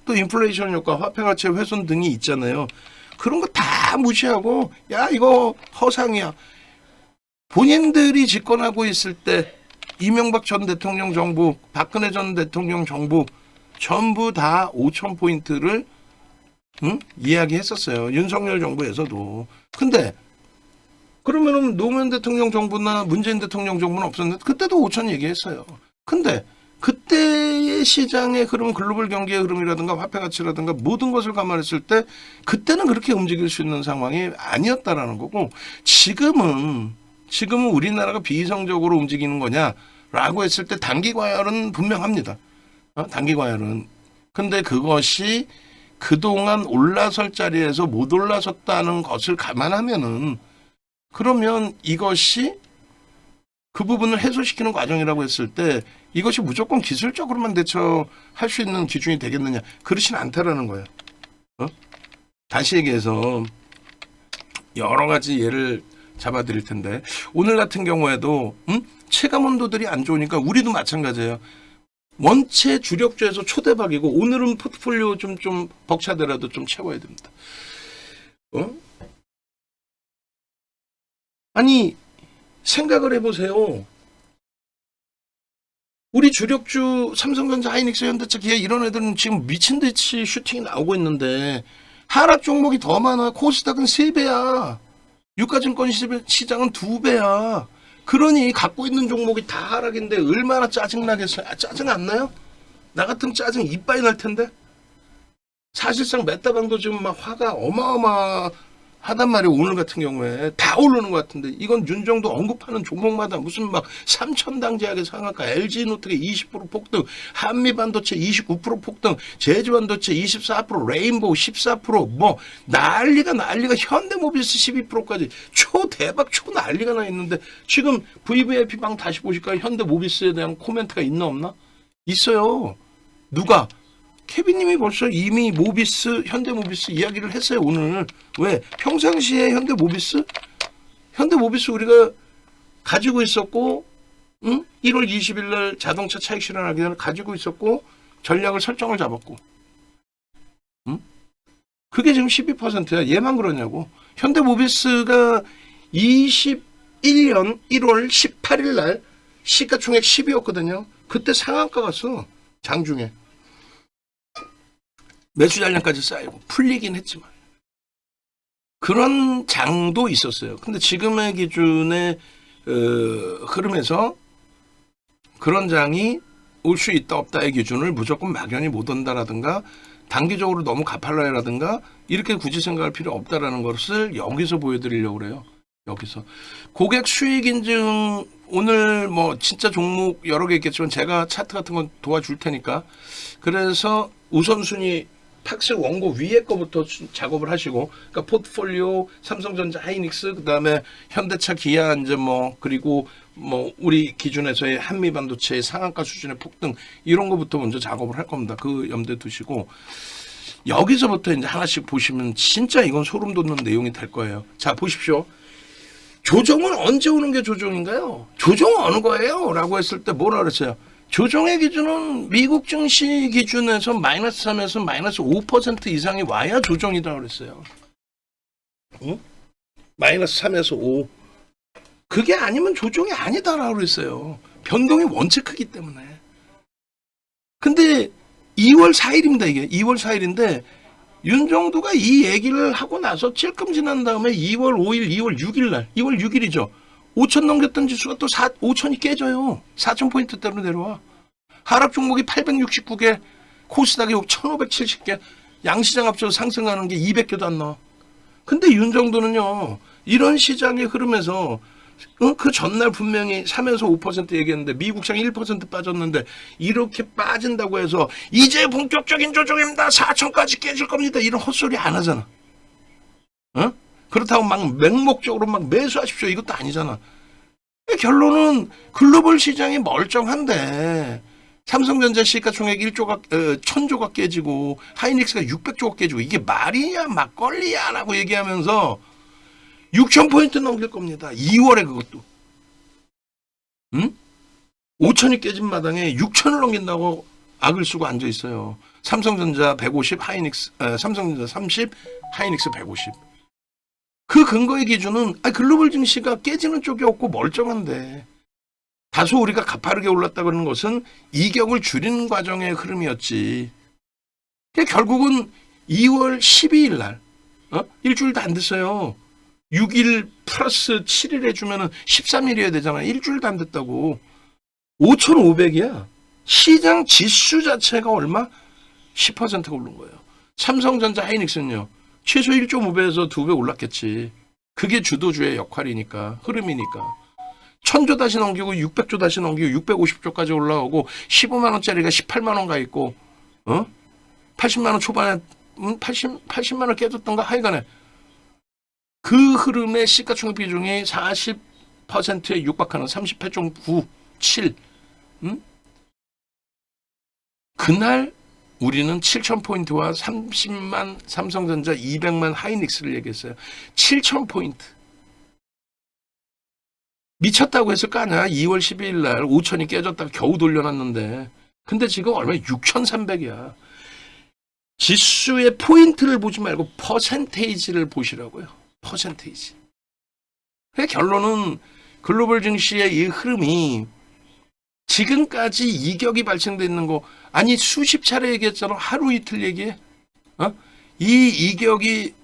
Speaker 1: 또 인플레이션 효과, 화폐가치 훼손 등이 있잖아요. 그런 거 다 무시하고 야 이거 허상이야. 본인들이 집권하고 있을 때 이명박 전 대통령 정부, 박근혜 전 대통령 정부 전부 다 5,000포인트를 이야기했었어요. 윤석열 정부에서도. 근데 그러면은 노무현 대통령 정부나 문재인 대통령 정부는 없었는데 그때도 5,000 얘기했어요. 근데 그때의 시장의 흐름, 글로벌 경기의 흐름이라든가 화폐 가치라든가 모든 것을 감안했을 때 그때는 그렇게 움직일 수 있는 상황이 아니었다라는 거고 지금은 우리나라가 비이성적으로 움직이는 거냐라고 했을 때 단기 과열은 분명합니다. 단기 과열은. 근데 그것이 그동안 올라설 자리에서 못 올라섰다는 것을 감안하면은 그러면 이것이 그 부분을 해소시키는 과정이라고 했을 때 이것이 무조건 기술적으로만 대처할 수 있는 기준이 되겠느냐. 그렇진 않다라는 거예요. 다시 얘기해서 여러 가지 예를 잡아드릴 텐데 오늘 같은 경우에도 체감온도들이 안 좋으니까 우리도 마찬가지예요. 원체 주력주에서 초대박이고 오늘은 포트폴리오 좀 벅차더라도 좀 채워야 됩니다. 아니 생각을 해보세요. 우리 주력주 삼성전자, 하이닉스, 현대차, 기아 이런 애들은 지금 미친듯이 슈팅이 나오고 있는데 하락 종목이 더 많아. 코스닥은 3배야. 유가증권 시장은 2배야. 그러니 갖고 있는 종목이 다 하락인데 얼마나 짜증나겠어요. 짜증 안 나요? 나 같으면 짜증 이빠이 날 텐데. 사실상 메타방도 지금 막 화가 어마어마하단 말이에요. 오늘 같은 경우에 다 오르는 것 같은데 이건 윤정도 언급하는 종목마다 무슨 막 삼천당제약의 상한가, LG노트가 20% 폭등, 한미반도체 29% 폭등, 제주반도체 24%, 레인보우 14%, 난리가 현대모비스 12%까지 초대박 초난리가 나 있는데 지금 VVIP 방 다시 보실까요? 현대모비스에 대한 코멘트가 있나 없나? 있어요. 누가? 케빈님이 벌써 이미 현대모비스 이야기를 했어요, 오늘. 왜? 평상시에 현대모비스 우리가 가지고 있었고, 1월 20일 날 자동차 차익 실현하기 전에 가지고 있었고, 전략을 설정을 잡았고. 그게 지금 12%야. 얘만 그러냐고. 현대모비스가 21년 1월 18일 날 시가총액 10이었거든요. 그때 상한가 갔어. 장중에. 매수 잔량까지 쌓이고 풀리긴 했지만 그런 장도 있었어요. 근데 지금의 기준의 흐름에서 그런 장이 올 수 있다 없다의 기준을 무조건 막연히 못 온다라든가 단기적으로 너무 가팔라라든가 이렇게 굳이 생각할 필요 없다라는 것을 여기서 보여드리려고 그래요. 여기서 고객 수익 인증 오늘 진짜 종목 여러 개 있겠지만 제가 차트 같은 건 도와줄 테니까 그래서 우선순위 팍스 원고 위에 거부터 작업을 하시고, 그러니까 포트폴리오, 삼성전자, 하이닉스, 그 다음에 현대차, 기아, 그리고 우리 기준에서의 한미반도체의 상한가 수준의 폭등, 이런 거부터 먼저 작업을 할 겁니다. 그 염두에 두시고, 여기서부터 이제 하나씩 보시면 진짜 이건 소름 돋는 내용이 될 거예요. 자, 보십시오. 조정은 언제 오는 게 조정인가요? 조정은 어느 거예요? 라고 했을 때 뭐라 그랬어요? 조정의 기준은 미국 증시 기준에서 마이너스 3에서 마이너스 5% 이상이 와야 조정이다 그랬어요. 응? 마이너스 3에서 5. 그게 아니면 조정이 아니다라고 그랬어요. 변동이 원체 크기 때문에. 근데 2월 4일입니다, 이게. 2월 4일인데 윤정두가 이 얘기를 하고 나서 찔끔 지난 다음에 2월 5일, 2월 6일 날, 2월 6일이죠. 5천 넘겼던 지수가 또 5천이 깨져요. 4,000포인트대로 내려와. 하락 종목이 869개, 코스닥이 1,570개, 양시장 합쳐서 상승하는 게 200개도 안 나와. 근데 윤정두는요, 이런 시장의 흐름에서 그 전날 분명히 3에서 5% 얘기했는데 미국 시장 1% 빠졌는데 이렇게 빠진다고 해서 이제 본격적인 조정입니다. 4천까지 깨질 겁니다. 이런 헛소리 안 하잖아. 어? 그렇다고 막 맹목적으로 막 매수하십시오. 이것도 아니잖아. 결론은 글로벌 시장이 멀쩡한데 삼성전자 시가총액 1,000조가 깨지고 하이닉스가 600조가 깨지고 이게 말이냐 막걸리야라고 얘기하면서 6,000포인트 넘길 겁니다. 2월에 그것도. 응? 5천이 깨진 마당에 6천을 넘긴다고 악을 쓰고 앉아 있어요. 삼성전자 150, 삼성전자 30, 하이닉스 150. 그 근거의 기준은 글로벌 증시가 깨지는 쪽이 없고 멀쩡한데 다소 우리가 가파르게 올랐다 그러는 것은 이격을 줄이는 과정의 흐름이었지. 결국은 2월 12일 날 일주일도 안 됐어요. 6일 플러스 7일 해주면 13일이어야 되잖아. 일주일도 안 됐다고. 5,500이야. 시장 지수 자체가 얼마? 10%가 오른 거예요. 삼성전자 하이닉스는요. 최소 1.5배에서 2배 올랐겠지. 그게 주도주의 역할이니까. 흐름이니까. 1,000조 다시 넘기고 600조 다시 넘기고 650조까지 올라오고 15만 원짜리가 18만 원 가 있고 80만 원 초반에 80만 원 깨졌던가 하여간에 그 흐름의 시가총액 비중이 40%에 육박하는 38.97. 그날 우리는 7,000포인트와 30만 삼성전자 200만 하이닉스를 얘기했어요. 7,000포인트. 미쳤다고 했을 거 아니야. 2월 12일 날 5천이 깨졌다가 겨우 돌려놨는데. 근데 지금 얼마야? 6,300이야. 지수의 포인트를 보지 말고 퍼센테이지를 보시라고요. 퍼센테이지. 결론은 글로벌 증시의 이 흐름이 지금까지 이격이 발생돼 있는 거 아니 수십 차례 얘기했잖아. 하루 이틀 얘기해. 이 이격이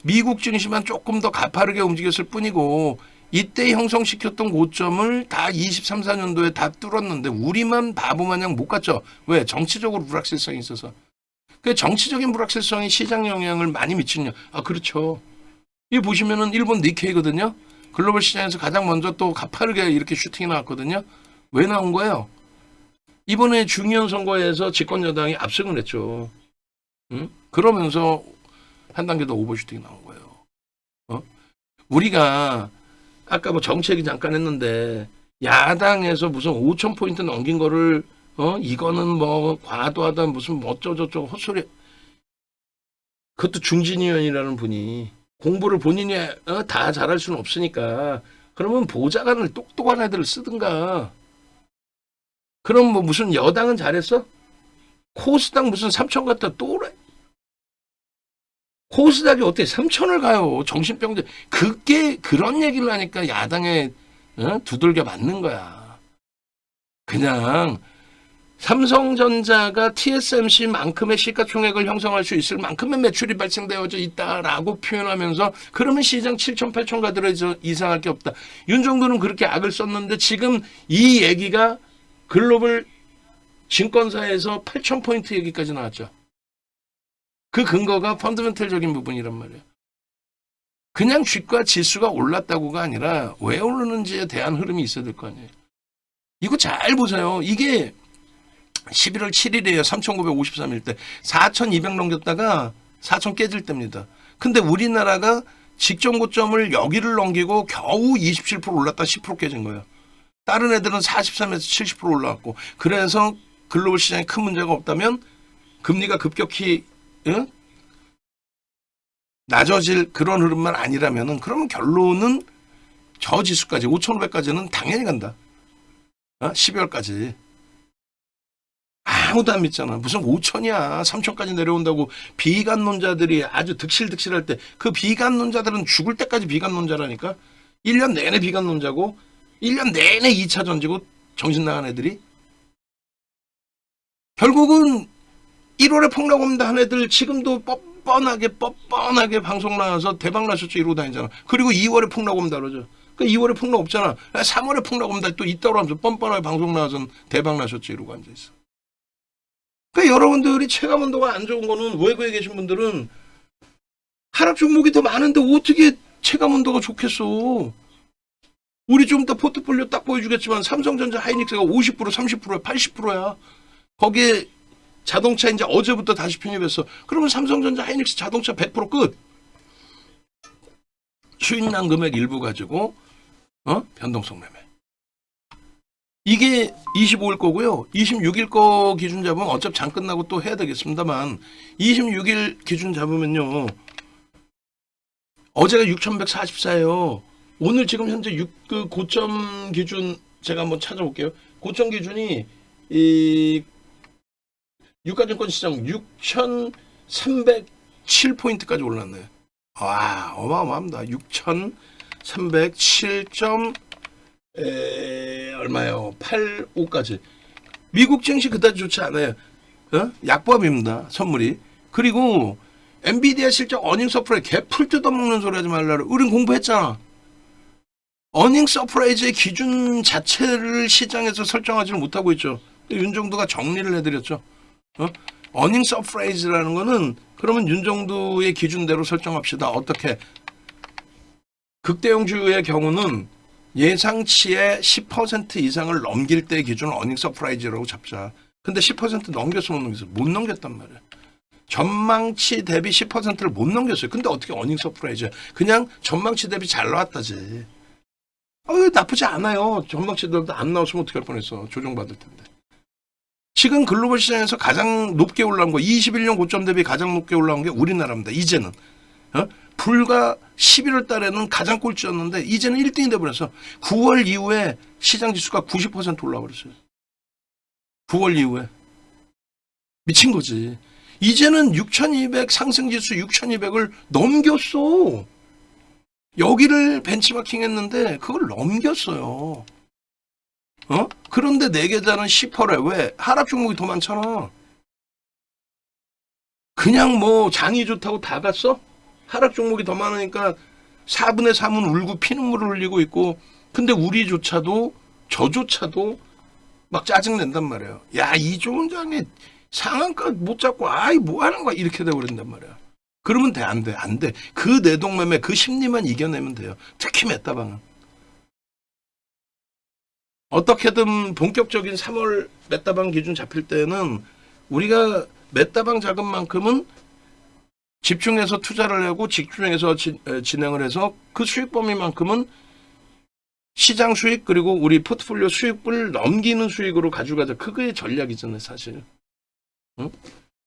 Speaker 1: 미국 증시만 조금 더 가파르게 움직였을 뿐이고 이때 형성시켰던 고점을 다 23, 4년도에 다 뚫었는데 우리만 바보 마냥 못 갔죠. 왜? 정치적으로 불확실성이 있어서. 그 정치적인 불확실성이 시장 영향을 많이 미치냐? 그렇죠. 이 보시면은 일본 니케이거든요. 글로벌 시장에서 가장 먼저 또 가파르게 이렇게 슈팅이 나왔거든요. 왜 나온 거예요? 이번에 중의원 선거에서 집권 여당이 압승을 했죠. 그러면서 한 단계 더 오버슈팅이 나온 거예요. 우리가 아까 뭐 정치 얘기 잠깐 했는데 야당에서 무슨 5,000포인트 넘긴 거를 이거는 뭐 과도하다 무슨 뭐 어쩌저쩌고 헛소리. 그것도 중진 의원이라는 분이 공부를 본인이 다 잘할 수는 없으니까 그러면 보좌관을 똑똑한 애들을 쓰든가. 그럼 뭐 무슨 여당은 잘했어? 코스닥 무슨 3천 갔다 또래? 코스닥이 어떻게 3천을 가요? 정신병자. 그게 그런 얘기를 하니까 야당에 두들겨 맞는 거야. 그냥 삼성전자가 TSMC만큼의 시가총액을 형성할 수 있을 만큼의 매출이 발생되어져 있다라고 표현하면서 그러면 시장 7천, 8천 가더라도 이상할 게 없다. 윤정도는 그렇게 악을 썼는데 지금 이 얘기가 글로벌 증권사에서 8,000포인트 얘기까지 나왔죠. 그 근거가 펀더멘털적인 부분이란 말이에요. 그냥 주가 지수가 올랐다고가 아니라 왜 오르는지에 대한 흐름이 있어야 될 거 아니에요. 이거 잘 보세요. 이게 11월 7일이에요. 3,953일 때. 4,200 넘겼다가 4,000 깨질 때입니다. 근데 우리나라가 직전 고점을 여기를 넘기고 겨우 27% 올랐다 10% 깨진 거예요. 다른 애들은 43에서 70% 올라왔고. 그래서 글로벌 시장에 큰 문제가 없다면 금리가 급격히 낮아질 그런 흐름만 아니라면은 그러면 결론은 저 지수까지 5,500까지는 당연히 간다. 12월까지. 아무도 안 믿잖아. 무슨 5천이야. 3천까지 내려온다고 비관론자들이 아주 득실득실할 때 그 비관론자들은 죽을 때까지 비관론자라니까. 1년 내내 비관론자고 1년 내내 2차 전지고 정신 나간 애들이 결국은 1월에 폭락 옵니다 한 애들 지금도 뻔뻔하게 방송 나와서 대박 나셨죠 이러고 다니잖아. 그리고 2월에 폭락 옵니다 그러죠. 그러니까 2월에 폭락 없잖아. 3월에 폭락 옵니다 또 있다고 하면서 뻔뻔하게 방송 나와서 대박 나셨죠 이러고 앉아있어. 그러니까 여러분들이 체감 온도가 안 좋은 거는 외국에 계신 분들은 하락 종목이 더 많은데 어떻게 체감 온도가 좋겠어. 우리 좀 이따 포트폴리오 딱 보여주겠지만 삼성전자 하이닉스가 50% 30%야 80%야. 거기에 자동차 이제 어제부터 다시 편입했어. 그러면 삼성전자 하이닉스 자동차 100% 끝. 수익난 금액 일부 가지고 변동성 매매. 이게 25일 거고요. 26일 거 기준 잡으면 어차피 장 끝나고 또 해야 되겠습니다만 26일 기준 잡으면요. 어제가 6,144예요. 오늘 지금 현재 그 고점 기준 제가 한번 찾아볼게요. 고점 기준이 이 유가증권 시장 6,307포인트까지 올랐네요. 와, 어마어마합니다. 6,307점 얼마요? 85까지. 미국 증시 그다지 좋지 않아요. 약법입니다. 선물이. 그리고 엔비디아 실적 어닝 서프라이즈 개풀 뜯어먹는 소리 하지 말라고. 우린 공부했잖아. 어닝 서프라이즈의 기준 자체를 시장에서 설정하지는 못하고 있죠. 윤정두가 정리를 해드렸죠. 어닝 서프라이즈라는 거는 그러면 윤정두의 기준대로 설정합시다. 어떻게? 극대형주의 경우는 예상치의 10% 이상을 넘길 때 기준을 어닝 서프라이즈라고 잡자. 근데 10% 넘겼어 못 넘겼어? 못 넘겼단 말이야. 전망치 대비 10%를 못 넘겼어요. 근데 어떻게 어닝 서프라이즈야? 그냥 전망치 대비 잘 나왔다지. 나쁘지 않아요. 전망치들도 안 나왔으면 어떡할 뻔했어. 조정받을 텐데. 지금 글로벌 시장에서 가장 높게 올라온 거 21년 고점 대비 가장 높게 올라온 게 우리나라입니다. 이제는. 불과 11월 달에는 가장 꼴찌였는데 이제는 1등이 돼버렸어. 9월 이후에 시장 지수가 90% 올라버렸어요. 9월 이후에. 미친 거지. 이제는 6,200 상승지수 6,200을 넘겼어. 여기를 벤치마킹 했는데 그걸 넘겼어요. 그런데 내 계좌는 10%래. 왜? 하락 종목이 더 많잖아. 그냥 뭐 장이 좋다고 다 갔어? 하락 종목이 더 많으니까 4분의 3은 울고 피눈물을 흘리고 있고 근데 우리조차도 저조차도 막 짜증낸단 말이에요. 야, 이 좋은 장에 상한가 못 잡고 아이 뭐 하는 거야 이렇게 돼버린단 말이야. 그러면 돼? 안 돼? 안 돼. 그 내동매매 그 심리만 이겨내면 돼요. 특히 메타방은. 어떻게든 본격적인 3월 메타방 기준 잡힐 때는 우리가 메타방 자금만큼은 집중해서 투자를 하고 집중해서 진행을 해서 그 수익 범위만큼은 시장 수익 그리고 우리 포트폴리오 수익을 넘기는 수익으로 가져가자. 그게 전략이잖아요 사실.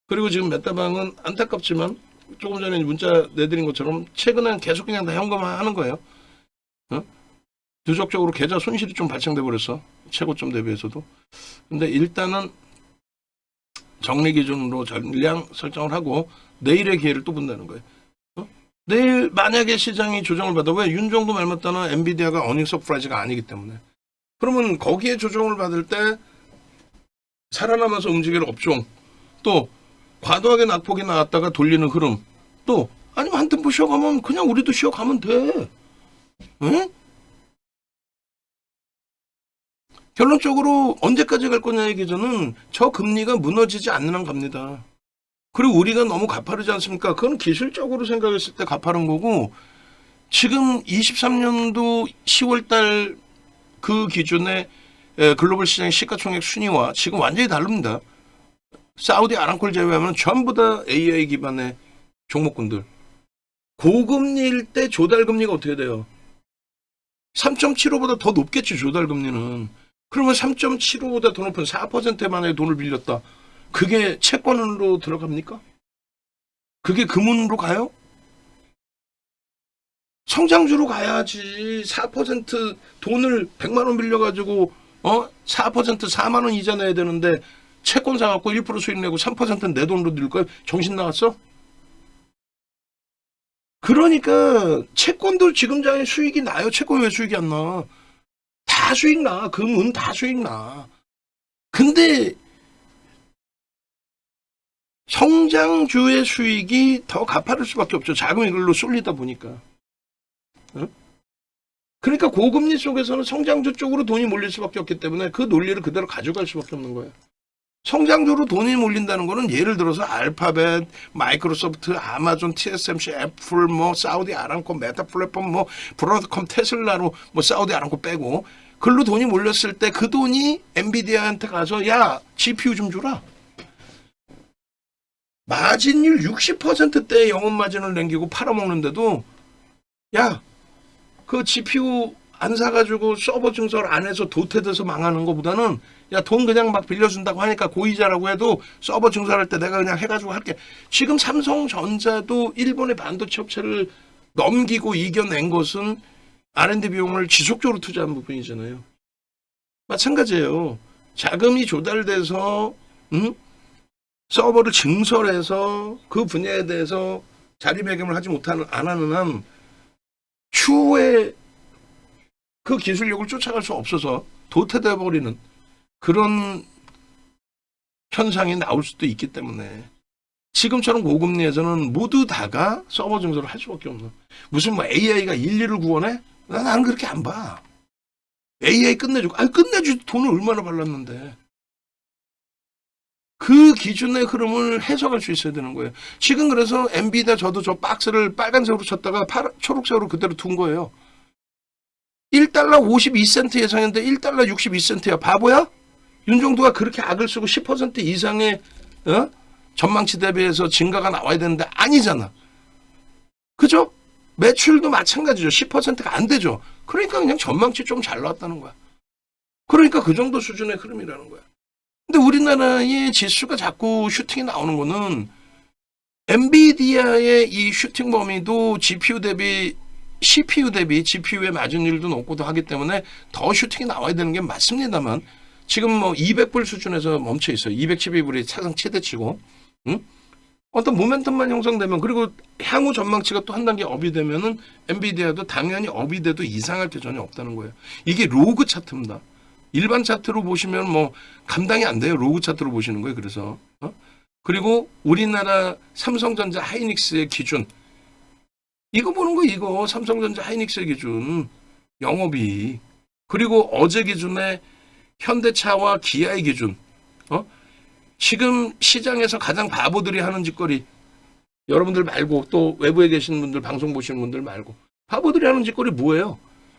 Speaker 1: 그리고 지금 메타방은 안타깝지만 조금 전에 문자 내드린 것처럼 최근엔 계속 그냥 다 현금화하는 거예요. 누적적으로 계좌 손실이 좀 발생돼 버렸어. 최고점 대비해서도. 근데 일단은 정리 기준으로 전량 설정을 하고 내일의 기회를 또 본다는 거예요. 내일 만약에 시장이 조정을 받아 왜 윤정도 말 맞다나 엔비디아가 어닝 서프라이즈가 아니기 때문에 그러면 거기에 조정을 받을 때 살아남아서 움직일 업종 또 과도하게 낙폭이 나왔다가 돌리는 흐름 또 아니면 한 템포 쉬어가면 그냥 우리도 쉬어가면 돼. 응? 결론적으로 언제까지 갈 거냐의 기준은 저 금리가 무너지지 않는 한 갑니다. 그리고 우리가 너무 가파르지 않습니까? 그건 기술적으로 생각했을 때 가파른 거고 지금 23년도 10월달 그 기준의 글로벌 시장 시가총액 순위와 지금 완전히 다릅니다. 사우디 아람코를 제외하면 전부 다 AI 기반의 종목군들. 고금리일 때 조달금리가 어떻게 돼요? 3.75보다 더 높겠지 조달금리는. 그러면 3.75보다 더 높은 4%만의 돈을 빌렸다. 그게 채권으로 들어갑니까? 그게 금은으로 가요? 성장주로 가야지. 4% 돈을 100만 원 빌려가지고 4% 4만 원 이자 내야 되는데 채권 사갖고 1% 수익 내고 3%는 내 돈으로 늘 거야? 정신 나갔어? 그러니까 채권도 지금 장에 수익이 나요. 채권 왜 수익이 안 나? 다 수익 나. 금은 다 수익 나. 근데 성장주의 수익이 더 가파를 수밖에 없죠. 자금이 이걸로 쏠리다 보니까. 응? 그러니까 고금리 속에서는 성장주 쪽으로 돈이 몰릴 수밖에 없기 때문에 그 논리를 그대로 가져갈 수밖에 없는 거예요. 성장주로 돈이 몰린다는 거는 예를 들어서 알파벳, 마이크로소프트, 아마존, TSMC, 애플, 뭐 사우디 아람코, 메타 플랫폼, 뭐 브로드컴, 테슬라로 뭐 사우디 아람코 빼고 글로 돈이 몰렸을 때 그 돈이 엔비디아한테 가서 야 GPU 좀 주라. 마진율 60%대 영업 마진을 남기고 팔아먹는데도 야 그 GPU 안 사가지고 서버 증설 안 해서 도태돼서 망하는 것보다는 야 돈 그냥 막 빌려준다고 하니까 고이자라고 해도 서버 증설할 때 내가 그냥 해가지고 할게. 지금 삼성전자도 일본의 반도체 업체를 넘기고 이겨낸 것은 R&D 비용을 지속적으로 투자한 부분이잖아요. 마찬가지예요. 자금이 조달돼서 서버를 증설해서 그 분야에 대해서 자리매김을 하지 못하는 안 하는 한 추후에 그 기술력을 쫓아갈 수 없어서 도태돼 버리는 그런 현상이 나올 수도 있기 때문에 지금처럼 고금리에서는 모두 다가 서버 증설을 할 수밖에 없는. 무슨 뭐 AI가 인류를 구원해? 나는 그렇게 안 봐. AI 끝내주고 끝내주지 돈을 얼마나 발랐는데. 그 기준의 흐름을 해석할 수 있어야 되는 거예요. 지금 그래서 엔비디아 저도 저 박스를 빨간색으로 쳤다가 초록색으로 그대로 둔 거예요. 1달러 52센트 예상했는데 1달러 62센트야. 바보야? 윤정도가 그렇게 악을 쓰고 10% 이상의 전망치 대비해서 증가가 나와야 되는데 아니잖아. 그죠? 매출도 마찬가지죠. 10%가 안 되죠. 그러니까 그냥 전망치 좀 잘 나왔다는 거야. 그러니까 그 정도 수준의 흐름이라는 거야. 근데 우리나라의 지수가 자꾸 슈팅이 나오는 거는 엔비디아의 이 슈팅 범위도 GPU 대비 CPU 대비 GPU의 마진율도 높고도 하기 때문에 더 슈팅이 나와야 되는 게 맞습니다만 지금 뭐 200불 수준에서 멈춰 있어요. 212불이 사상 최대치고 어떤 모멘텀만 형성되면 그리고 향후 전망치가 또 한 단계 업이 되면은 엔비디아도 당연히 업이 돼도 이상할 게 전혀 없다는 거예요. 이게 로그 차트입니다. 일반 차트로 보시면 뭐 감당이 안 돼요. 로그 차트로 보시는 거예요. 그래서 그리고 우리나라 삼성전자 하이닉스의 기준 이거 보는 거 이거 삼성전자 하이닉스의 기준 영업이 그리고 어제 기준에 현대차와 기아의 기준 지금 시장에서 가장 바보들이 하는 짓거리 여러분들 말고 또 외부에 계신 분들 방송 보시는 분들 말고 바보들이 하는 짓거리 뭐예요?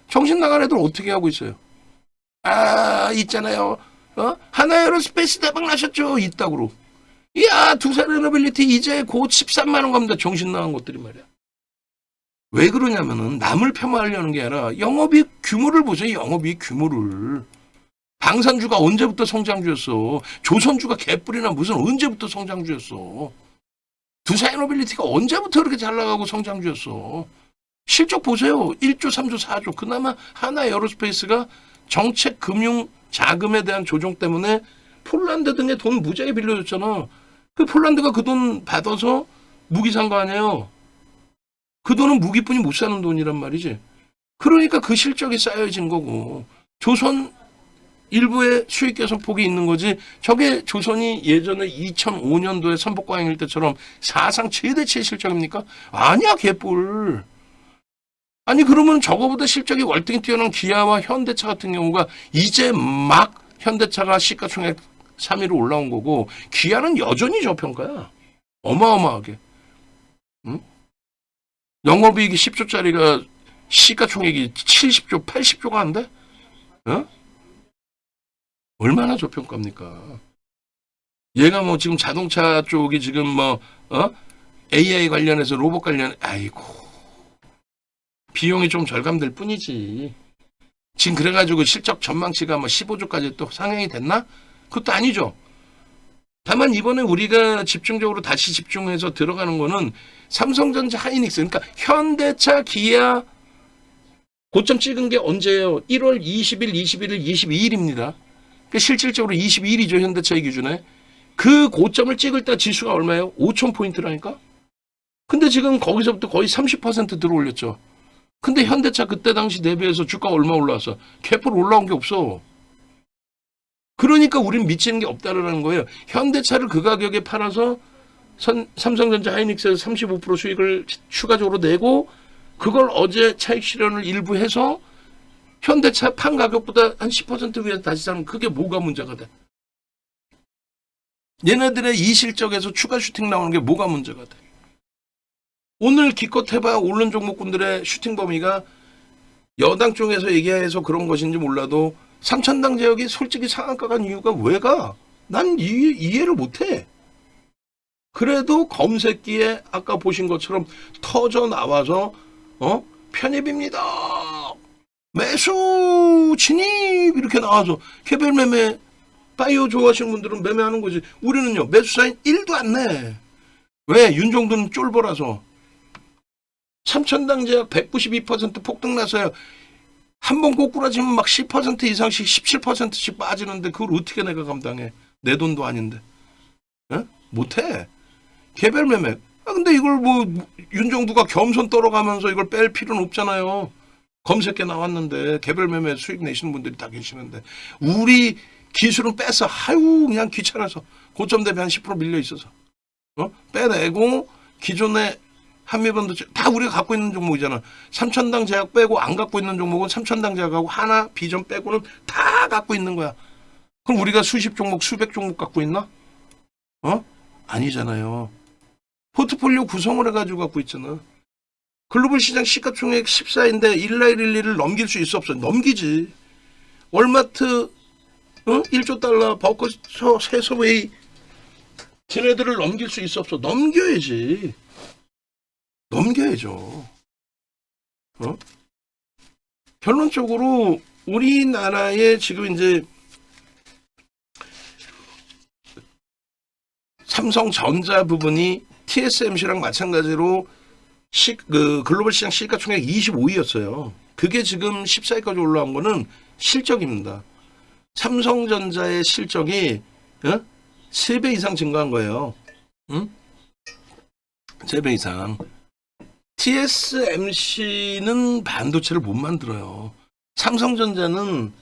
Speaker 1: 정신 나간 애들 어떻게 하고 있어요? 있잖아요. 하나에어로스페이스 대박 나셨죠? 이따구로. 이야, 두산에너빌리티 이제 곧 13만 원 갑니다. 정신 나간 것들이 말이야. 왜 그러냐면은 남을 폄하하려는 게 아니라 영업이익 규모를 보세요. 영업이익 규모를. 방산주가 언제부터 성장주였어? 조선주가 개뿔이나 무슨 언제부터 성장주였어? 두산에너빌리티가 언제부터 그렇게 잘 나가고 성장주였어? 실적 보세요. 1조, 3조, 4조. 그나마 하나에어로스페이스가 정책 금융 자금에 대한 조정 때문에 폴란드 등에 돈 무지하게 빌려줬잖아. 그 폴란드가 그 돈 받아서 무기 산 거 아니에요. 그 돈은 무기뿐이 못 사는 돈이란 말이지. 그러니까 그 실적이 쌓여진 거고 조선 일부의 수익 개선 폭이 있는 거지. 저게 조선이 예전에 2005년도에 선복과잉일 때처럼 사상 최대치의 실적입니까? 아니야 개뿔. 아니 그러면 저거보다 실적이 월등히 뛰어난 기아와 현대차 같은 경우가 이제 막 현대차가 시가총액 3위로 올라온 거고 기아는 여전히 저평가야. 어마어마하게. 영업이익이 10조짜리가 시가총액이 70조, 80조가 안 돼? 얼마나 저평가입니까? 얘가 뭐 지금 자동차 쪽이 지금 뭐 AI 관련해서 로봇 관련 아이고 비용이 좀 절감될 뿐이지. 지금 그래가지고 실적 전망치가 뭐 15조까지 또 상향이 됐나? 그것도 아니죠. 다만 이번에 우리가 집중적으로 다시 집중해서 들어가는 거는 삼성전자 하이닉스, 그러니까 현대차, 기아 고점 찍은 게 언제예요? 1월 20일, 21일, 22일입니다. 실질적으로 21이죠. 현대차의 기준에. 그 고점을 찍을 때 지수가 얼마예요? 5,000포인트라니까? 근데 지금 거기서부터 거의 30% 들어올렸죠. 근데 현대차 그때 당시 대비해서 주가 얼마 올라왔어? 개풀 올라온 게 없어. 그러니까 우린 미치는 게 없다라는 거예요. 현대차를 그 가격에 팔아서 삼성전자 하이닉스에서 35% 수익을 추가적으로 내고 그걸 어제 차익 실현을 일부 해서 현대차 판 가격보다 한 10% 위에서 다시 사는 그게 뭐가 문제가 돼? 얘네들의 이 실적에서 추가 슈팅 나오는 게 뭐가 문제가 돼? 오늘 기껏 해봐 오른 종목군들의 슈팅 범위가 여당 쪽에서 얘기해서 그런 것인지 몰라도 삼천당 제약이 솔직히 상한가 간 이유가 왜 가? 난 이해를 못해. 그래도 검색기에 아까 보신 것처럼 터져 나와서 편입입니다. 매수 진입 이렇게 나와서 개별 매매 바이오 좋아하시는 분들은 매매하는 거지. 우리는요 매수 사인 1도 안 내. 왜? 윤종도는 쫄보라서. 삼천당 제약 192% 폭등나서요. 한 번 꼬꾸라지면 막 10% 이상씩 17%씩 빠지는데 그걸 어떻게 내가 감당해? 내 돈도 아닌데. 에? 못해. 개별 매매. 근데 이걸 뭐 윤정두가 겸손 떨어가면서 이걸 뺄 필요는 없잖아요. 검색에 나왔는데 개별 매매 수익 내시는 분들이 다 계시는데 우리 기술은 빼서 그냥 귀찮아서 고점 대비 한 10% 밀려 있어서 빼내고 기존에 한미반도체 다 우리가 갖고 있는 종목이잖아. 삼천당 제약 빼고 안 갖고 있는 종목은 삼천당 제약하고 하나 비전 빼고는 다 갖고 있는 거야. 그럼 우리가 수십 종목 수백 종목 갖고 있나? 아니잖아요. 포트폴리오 구성을 해가지고 갖고 있잖아. 글로벌 시장 시가총액 14인데 1날1일을 넘길 수 있어 없어? 넘기지. 월마트 1조 달러 버커셔 세서웨이 쟤네들을 넘길 수 있어 없어? 넘겨야지. 넘겨야죠. 결론적으로 우리나라의 지금 이제 삼성전자 부분이 TSMC랑 마찬가지로 글로벌 시장 시가총액 25위였어요. 그게 지금 14위까지 올라온 거는 실적입니다. 삼성전자의 실적이 3배 이상 증가한 거예요. 3배 이상. TSMC는 반도체를 못 만들어요. 삼성전자는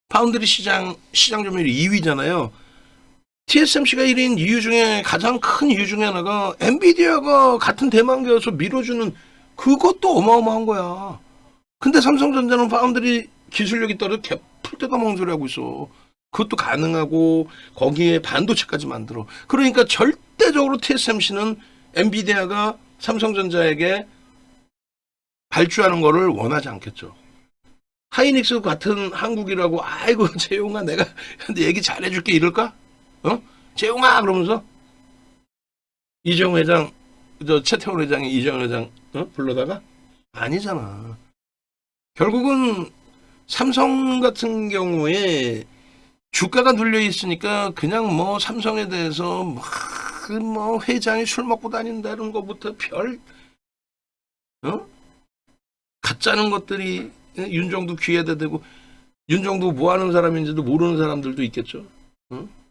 Speaker 1: 파운드리 시장 점유율 2위잖아요. TSMC가 1위인 이유 중에 가장 큰 이유 중에 하나가 엔비디아가 같은 대만계여서 밀어주는 그것도 어마어마한 거야. 근데 삼성전자는 파운드리 기술력이 떨어져 개풀 뜯어 먹는 소리 하고 있어. 그것도 가능하고 거기에 반도체까지 만들어. 그러니까 절대적으로 TSMC는 엔비디아가 삼성전자에게 발주하는 거를 원하지 않겠죠. 하이닉스 같은 한국이라고 아이고 재용아 내가 얘기 잘해줄게 이럴까? 재용아 그러면서 이재용 회장 최태원 회장이 이재용 회장 불러다가 아니잖아. 결국은 삼성 같은 경우에 주가가 눌려 있으니까 그냥 뭐 삼성에 대해서 뭐 회장이 술 먹고 다닌다는 것부터 별 가짜는 것들이 윤정도 귀에다 대고 윤정도 뭐 하는 사람인지도 모르는 사람들도 있겠죠.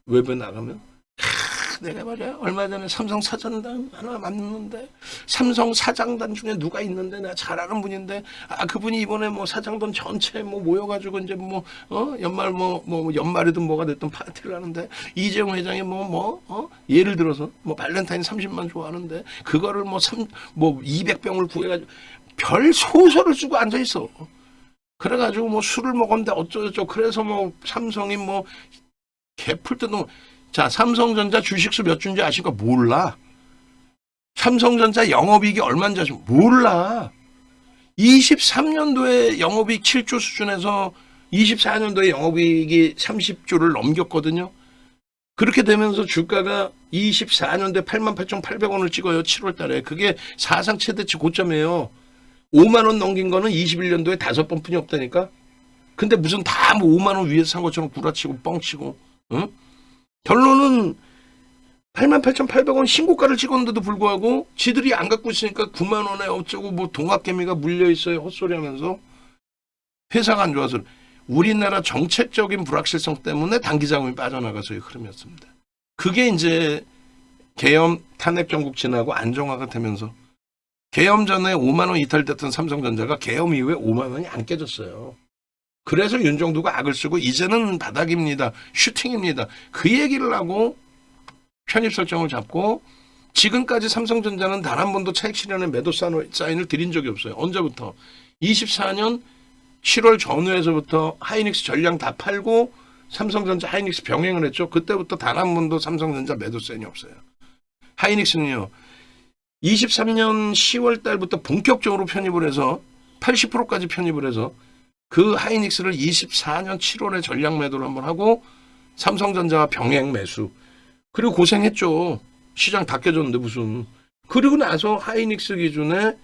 Speaker 1: 외부에 나가면 내가 말이야 얼마 전에 삼성 사장단 하나 만났는데 삼성 사장단 중에 누가 있는데 내가 잘 아는 분인데 그분이 이번에 뭐 사장단 전체 뭐 모여가지고 이제 뭐 연말 뭐 연말이든 뭐가 됐든 파티를 하는데 이재용 회장이 예를 들어서 뭐 발렌타인 30만 좋아하는데 그거를 뭐 200병을 구해가지고 별 소설을 쓰고 앉아 있어. 그래가지고 뭐 술을 먹었는데 어쩌고저쩌고 그래서 뭐 삼성이 뭐 개풀 뜯는 자, 삼성전자 주식수 몇 주인지 아십니까? 몰라. 삼성전자 영업이익이 얼마인지 아십니까? 몰라. 23년도에 영업이익 7조 수준에서 24년도에 영업이익이 30조를 넘겼거든요. 그렇게 되면서 주가가 24년도에 88,800원을 찍어요. 7월 달에. 그게 사상 최대치 고점이에요. 5만 원 넘긴 거는 21년도에 5번 뿐이 없다니까. 근데 무슨 다 뭐 5만 원 위에서 산 것처럼 구라치고 뻥치고. 결론은 88,800원 신고가를 찍었는데도 불구하고 지들이 안 갖고 있으니까 9만 원에 어쩌고 뭐 동학개미가 물려 있어요. 헛소리 하면서 회사가 안 좋아서 우리나라 정책적인 불확실성 때문에 단기 자금이 빠져나가서의 흐름이었습니다. 그게 이제 계엄 탄핵 정국 지나고 안정화가 되면서 계엄 전에 5만 원 이탈됐던 삼성전자가 계엄 이후에 5만 원이 안 깨졌어요. 그래서 윤정두가 악을 쓰고 이제는 바닥입니다. 슈팅입니다. 그 얘기를 하고 편입 설정을 잡고 지금까지 삼성전자는 단 한 번도 차익 실현의 매도 사인을 드린 적이 없어요. 언제부터? 24년 7월 전후에서부터 하이닉스 전량 다 팔고 삼성전자 하이닉스 병행을 했죠. 그때부터 단 한 번도 삼성전자 매도 사인이 없어요. 하이닉스는요. 23년 10월 달부터 본격적으로 편입을 해서 80%까지 편입을 해서 그 하이닉스를 24년 7월에 전량 매도를 한번 하고 삼성전자와 병행 매수. 그리고 고생했죠. 시장 다 깨졌는데 무슨. 그리고 나서 하이닉스 기준에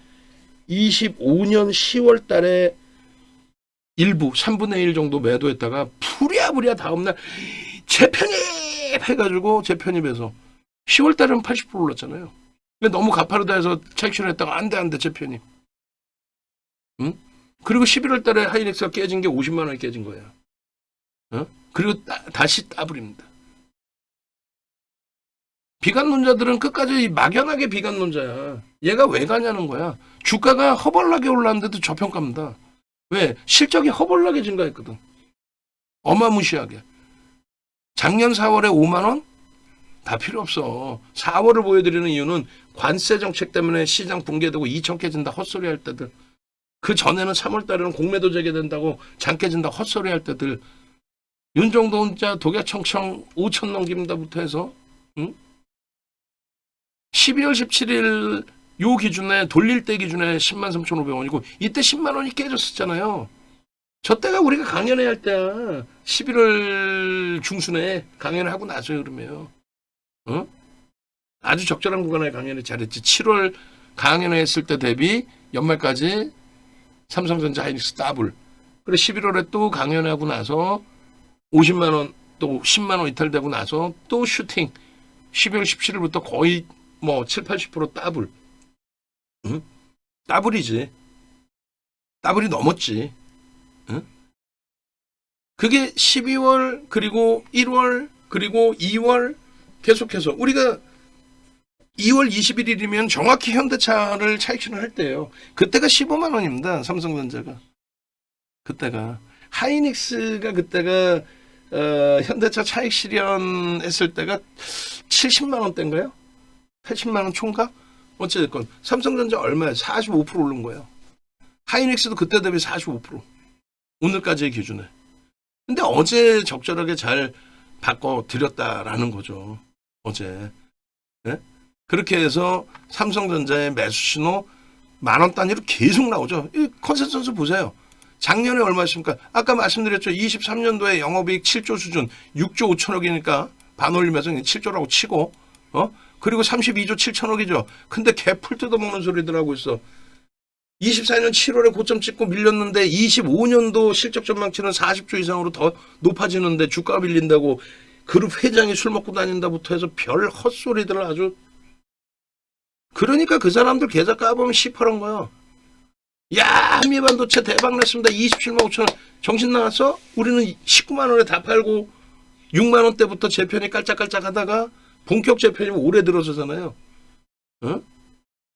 Speaker 1: 25년 10월 달에 일부 3분의 1 정도 매도했다가 부랴부랴 다음날 재편입 해가지고 재편입해서 10월 달에는 80% 올랐잖아요. 근데 너무 가파르다 해서 차익 실현했다가 안 돼 재편입. 응? 그리고 11월 달에 하이닉스가 깨진 게 50만 원이 깨진 거예요. 그리고 다시 따블입니다. 비관론자들은 끝까지 막연하게 비관론자야. 얘가 왜 가냐는 거야. 주가가 허벌나게 올랐는데도 저평가입니다. 왜? 실적이 허벌나게 증가했거든. 어마무시하게. 작년 4월에 5만 원? 다 필요 없어. 4월을 보여드리는 이유는 관세 정책 때문에 시장 붕괴되고 2천 깨진다 헛소리 할 때들. 그 전에는 3월 달에는 공매도 재개된다고 장 깨진다 헛소리 할 때들. 윤정도 혼자 독야청청 5천 넘깁니다부터 해서 12월 17일 요 기준에 돌릴 때 기준에 10만 3,500원이고 이때 10만 원이 깨졌었잖아요. 저 때가 우리가 강연회 할 때야. 11월 중순에 강연을 하고 나서요 그러면. 아주 적절한 구간에 강연을 잘했지. 7월 강연회 했을 때 대비 연말까지 삼성전자 하이닉스 더블. 그리고 11월에 또 강연하고 나서 50만 원 또 10만 원 이탈되고 나서 또 슈팅. 12월 17일부터 거의 뭐 7, 80% 더블. 더블이지. 더블이 넘었지. 그게 12월 그리고 1월 그리고 2월 계속해서 우리가 2월 21일이면 정확히 현대차를 차익 실현할 때예요. 그때가 15만 원입니다. 삼성전자가. 그때가. 하이닉스가 그때가 현대차 차익 실현했을 때가 70만 원대인가요? 80만 원 총각? 어쨌든 삼성전자 얼마야? 45% 오른 거예요. 하이닉스도 그때 대비 45%. 오늘까지의 기준에. 근데 어제 적절하게 잘 바꿔드렸다라는 거죠. 어제. 네? 그렇게 해서 삼성전자의 매수 신호 만원 단위로 계속 나오죠. 이 컨센서스 보세요. 작년에 얼마였습니까? 아까 말씀드렸죠. 23년도에 영업이익 7조 수준 6조 5천억이니까 반올림해서 7조라고 치고 그리고 32조 7천억이죠. 근데 개풀 뜯어먹는 소리들 하고 있어. 24년 7월에 고점 찍고 밀렸는데 25년도 실적 전망치는 40조 이상으로 더 높아지는데 주가가 밀린다고 그룹 회장이 술 먹고 다닌다부터 해서 별 헛소리들을 아주. 그러니까 그 사람들 계좌 까보면 시퍼런 거야. 야, 한미반도체 대박 났습니다. 27만 5천 원. 정신 나갔어? 우리는 19만 원에 다 팔고 6만 원대부터 재편이 깔짝깔짝 하다가 본격 재편이면 올해 들어서잖아요.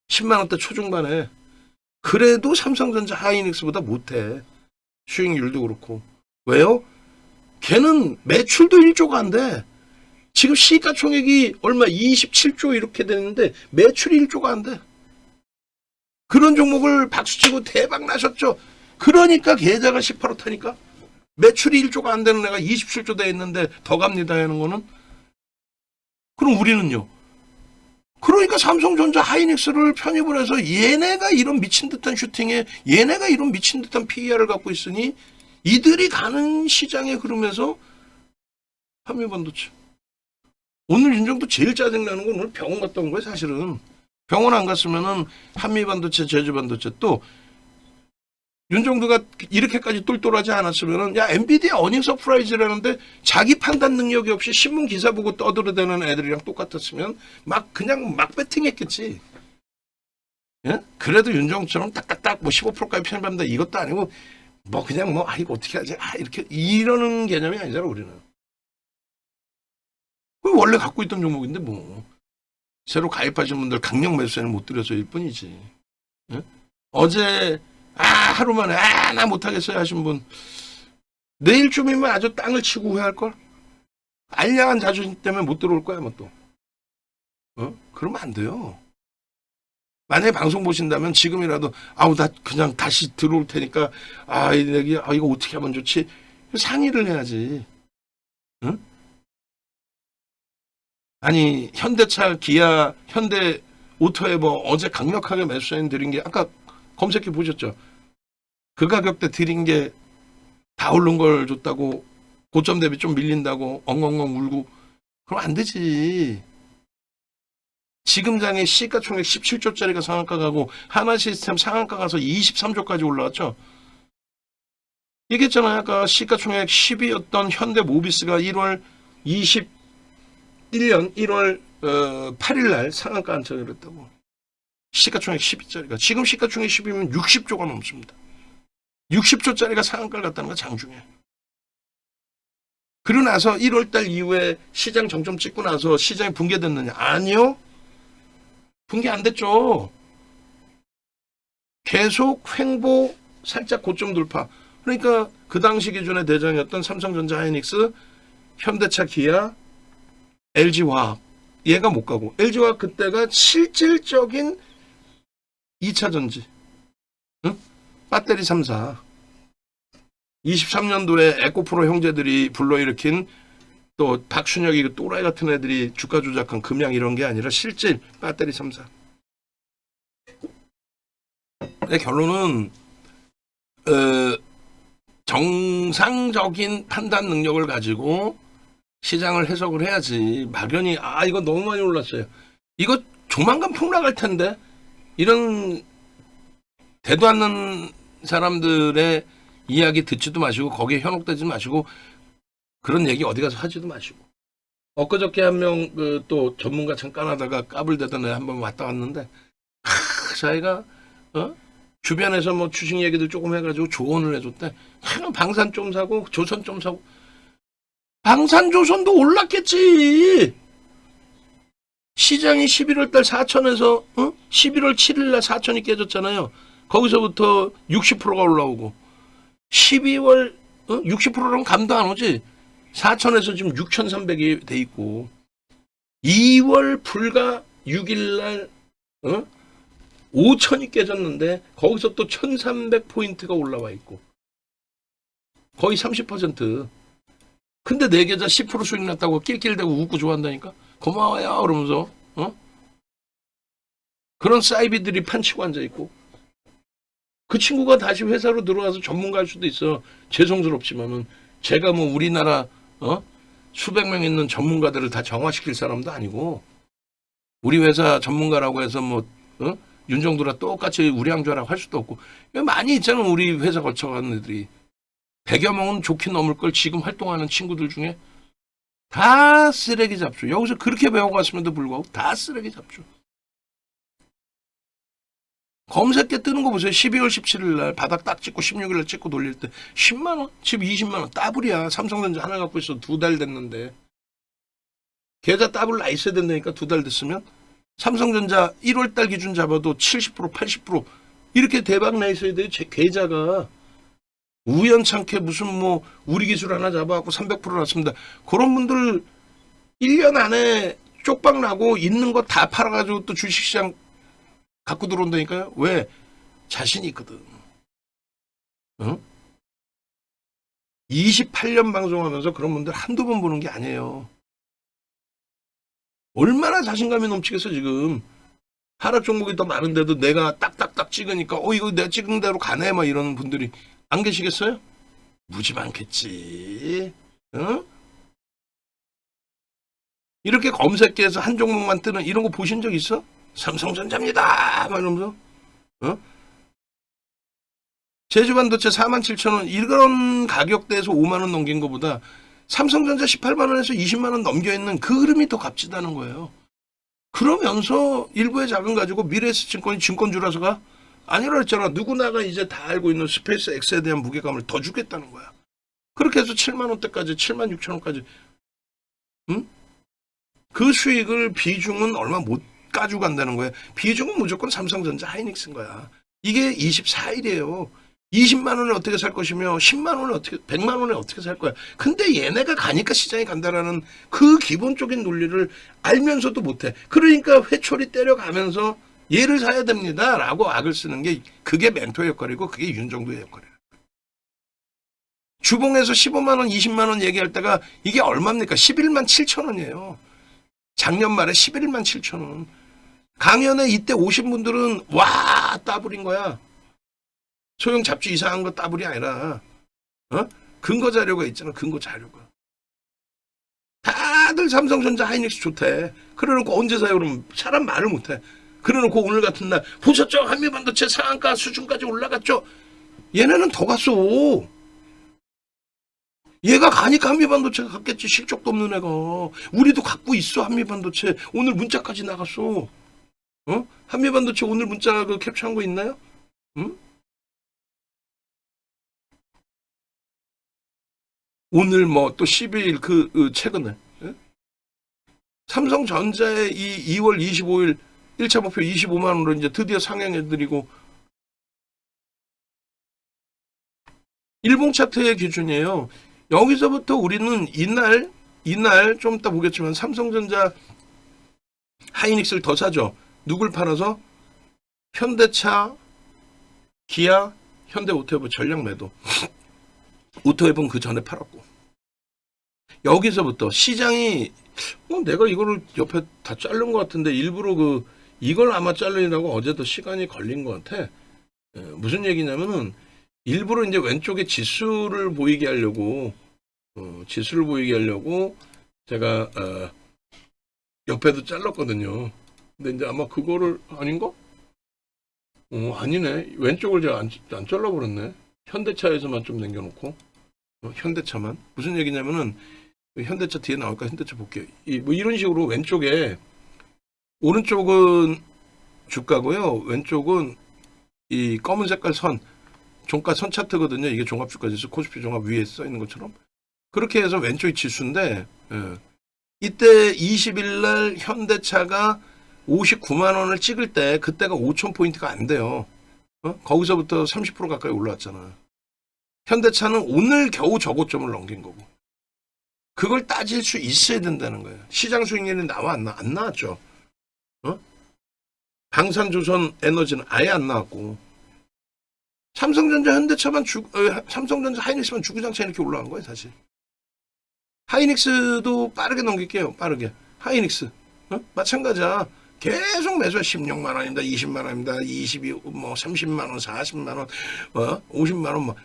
Speaker 1: 10만 원대 초중반에. 그래도 삼성전자 하이닉스보다 못해. 수익률도 그렇고. 왜요? 걔는 매출도 1조가 안 돼. 지금 시가총액이 얼마 27조 이렇게 되는데 매출이 1조가 안 돼. 그런 종목을 박수치고 대박 나셨죠. 그러니까 계좌가 18호 타니까. 매출이 1조가 안 되는 애가 27조 돼 있는데 더 갑니다 하는 거는. 그럼 우리는요. 그러니까 삼성전자 하이닉스를 편입을 해서 얘네가 이런 미친 듯한 슈팅에 얘네가 이런 미친 듯한 PER을 갖고 있으니 이들이 가는 시장의 흐름에서 한미반도체. 오늘 윤정도 제일 짜증나는 건 오늘 병원 갔다 온 거예요 사실은. 병원 안 갔으면은 한미반도체, 제주반도체 또 윤정도가 이렇게까지 똘똘하지 않았으면은 야 엔비디아 어닝 서프라이즈라는데 자기 판단 능력이 없이 신문 기사 보고 떠들어대는 애들이랑 똑같았으면 막 그냥 막 배팅했겠지. 예? 그래도 윤정처럼 딱딱딱 뭐 15%까지 편입합니다 이것도 아니고 뭐 그냥 뭐 이거 어떻게 하지? 이렇게 이러는 개념이 아니잖아 우리는. 원래 갖고 있던 종목인데 뭐 새로 가입하신 분들 강력 매수세는 못 드려서일 뿐이지. 응? 어제 하루 만에 나 못하겠어요 하신 분 내일쯤이면 아주 땅을 치고 후회할 걸. 알량한 자존심 때문에 못 들어올 거야 뭐 또. 그러면 안 돼요. 만약에 방송 보신다면 지금이라도 나 그냥 다시 들어올 테니까 이거 어떻게 하면 좋지? 상의를 해야지. 응? 아니 현대차, 기아, 현대 오토에버 어제 강력하게 매수 사인 드린 게 아까 검색해 보셨죠? 그 가격대 드린 게 다 오른 걸 줬다고 고점 대비 좀 밀린다고 엉엉엉 울고 그럼 안 되지. 지금 장에 시가총액 17조짜리가 상한가 가고 하나시스템 상한가 가서 23조까지 올라왔죠. 얘기했잖아요. 아까 시가총액 10위였던 현대모비스가 1월 21년 1월 8일 날 상한가 안착을 했다고. 시가총액 10위짜리가 지금 시가총액 10위면 60조가 넘습니다. 60조짜리가 상한가를 갔다는 건 장중에. 그러고 나서 1월달 이후에 시장 정점 찍고 나서 시장이 붕괴됐느냐? 아니요. 붕괴 안 됐죠. 계속 횡보 살짝 고점 돌파. 그러니까 그 당시 기준의 대장이었던 삼성전자, 하이닉스, 현대차, 기아, LG화학 얘가 못 가고 LG화학 그때가 실질적인 2차전지 배터리 3사 23년도에 에코프로 형제들이 불러일으킨 또 박순혁이 그 또라이 같은 애들이 주가 조작한 금양 이런 게 아니라 실질 배터리 3사. 내 결론은 정상적인 판단 능력을 가지고 시장을 해석을 해야지. 막연히 이거 너무 많이 올랐어요. 이거 조만간 폭락할 텐데 이런 대도 않는 사람들의 이야기 듣지도 마시고 거기에 현혹되지 마시고 그런 얘기 어디 가서 하지도 마시고. 엊그저께 한 명 또 전문가 잠깐 하다가 까불대던 애 한번 왔다 갔는데 자기가 주변에서 뭐 주식 얘기도 조금 해가지고 조언을 해줬대. 방산 좀 사고 조선 좀 사고. 방산조선도 올랐겠지. 시장이 11월달 4천에서 11월 7일날 4천이 깨졌잖아요. 거기서부터 60%가 올라오고 12월 60%는 감도 안 오지. 4천에서 지금 6,300이 돼 있고 2월 불과 6일날 5천이 깨졌는데 거기서 또 1,300포인트가 올라와 있고 거의 30%. 근데 내 계좌 10% 수익 났다고 낄낄대고 웃고 좋아한다니까. 고마워요 그러면서 그런 사이비들이 판치고 앉아있고 그 친구가 다시 회사로 들어와서 전문가일 수도 있어. 죄송스럽지만은 제가 뭐 우리나라 수백 명 있는 전문가들을 다 정화시킬 사람도 아니고 우리 회사 전문가라고 해서 뭐 윤정두랑 똑같이 우량주라고 할 수도 없고 많이 있잖아. 우리 회사 거쳐가는 애들이 100여 명은 좋게 넘을 걸 지금 활동하는 친구들 중에 다 쓰레기 잡죠. 여기서 그렇게 배워갔음에도 불구하고 다 쓰레기 잡죠. 검색계 뜨는 거 보세요. 12월 17일 날 바닥 딱 찍고 16일 날 찍고 돌릴 때 10만 원, 지금 20만 원 따블이야. 삼성전자 하나 갖고 있어 2달 됐는데 계좌 따블 나 있어야 된다니까. 2달 됐으면 삼성전자 1월 달 기준 잡아도 70%, 80% 이렇게 대박 나 있어야 돼요. 제 계좌가 우연찮게 무슨 뭐 우리 기술 하나 잡아갖고 300% 났습니다. 그런 분들 1년 안에 쪽박 나고 있는 거 다 팔아가지고 또 주식시장 갖고 들어온다니까요. 왜? 자신이 있거든. 28년 방송하면서 그런 분들 한두 번 보는 게 아니에요. 얼마나 자신감이 넘치겠어 지금. 하락 종목이 더 많은데도 내가 딱딱딱 찍으니까 이거 내가 찍은 대로 가네 막 이러는 분들이 안 계시겠어요? 무지 많겠지. 이렇게 검색기에서 한 종목만 뜨는 이런 거 보신 적 있어? 삼성전자입니다 막 이러면서 제주반도체 47,000원 이런 가격대에서 5만원 넘긴 것보다 삼성전자 18만원에서 20만원 넘겨있는 그 흐름이 더 값지다는 거예요. 그러면서 일부의 자금 가지고 미래에셋증권이 증권주라서가 아니라 했잖아. 누구나가 이제 다 알고 있는 스페이스 X에 대한 무게감을 더 주겠다는 거야. 그렇게 해서 7만 원대까지 7만 6천 원까지 응? 그 수익을 비중은 얼마 못 가져간다는 거야. 비중은 무조건 삼성전자 하이닉스인 거야. 이게 24일이에요. 20만 원에 어떻게 살 것이며 10만 원에 어떻게 100만 원에 어떻게 살 거야. 근데 얘네가 가니까 시장이 간다라는 그 기본적인 논리를 알면서도 못해. 그러니까 회초리 때려가면서 얘를 사야 됩니다 라고 악을 쓰는 게 그게 멘토의 역할이고 그게 윤정도의 역할이에요. 주봉에서 15만 원 20만 원 얘기할 때가 이게 얼마입니까? 11만 7천 원이에요. 작년 말에 11만 7천 원. 강연에 이때 오신 분들은 와 따블인 거야. 소형 잡주 이상한 거 따블이 아니라 근거 자료가 있잖아. 근거 자료가. 다들 삼성전자 하이닉스 좋대. 그래놓고 언제 사요? 그러면 사람 말을 못해. 그래놓고 오늘 같은 날 보셨죠? 한미반도체 상한가 수준까지 올라갔죠? 얘네는 더 갔어. 얘가 가니까 한미반도체가 갔겠지. 실적도 없는 애가. 우리도 갖고 있어. 한미반도체. 오늘 문자까지 나갔어. 한미반도체 오늘 문자 그 캡처한 거 있나요? 응? 오늘 뭐 또 12일 최근에 삼성전자의 이 2월 25일 1차 목표 25만 원으로 이제 드디어 상향해드리고 일봉 차트의 기준이에요. 여기서부터 우리는 이날 좀 이따 보겠지만 삼성전자 하이닉스를 더 사죠. 누굴 팔아서? 현대차, 기아, 현대오토웨브 전량 매도. 오토웨브는 그 전에 팔았고. 여기서부터 시장이 내가 이거를 옆에 다 자른 것 같은데 일부러 이걸 아마 자르려고 어제도 시간이 걸린 것 같아. 무슨 얘기냐면은 일부러 이제 왼쪽에 지수를 보이게 하려고 제가 옆에도 잘랐거든요. 근데 이제 아마 그거를 아닌가? 아니네. 왼쪽을 제가 안 잘라버렸네. 현대차에서만 좀 남겨놓고 현대차만 무슨 얘기냐면은 현대차 뒤에 나올까 현대차 볼게요. 뭐 이런 식으로 왼쪽에 오른쪽은 주가고요. 왼쪽은 이 검은 색깔 선 종가 선 차트거든요. 이게 종합주가지수 코스피 종합 위에 써 있는 것처럼 그렇게 해서 왼쪽이 지수인데 이때 20일 날 현대차가 59만 원을 찍을 때 그때가 5천 포인트가 안 돼요. 거기서부터 30% 가까이 올라왔잖아. 현대차는 오늘 겨우 저고점을 넘긴 거고. 그걸 따질 수 있어야 된다는 거예요. 시장 수익률이 안 나왔죠. 방산조선 에너지는 아예 안 나왔고. 삼성전자 현대차만 삼성전자 하이닉스만 주구장창 이렇게 올라간 거예요, 사실. 하이닉스도 빠르게 넘길게요. 빠르게. 하이닉스. 마찬가지야. 계속 매수해 16만 원입니다. 20만 원입니다. 30만 원, 40만 원, 50만 원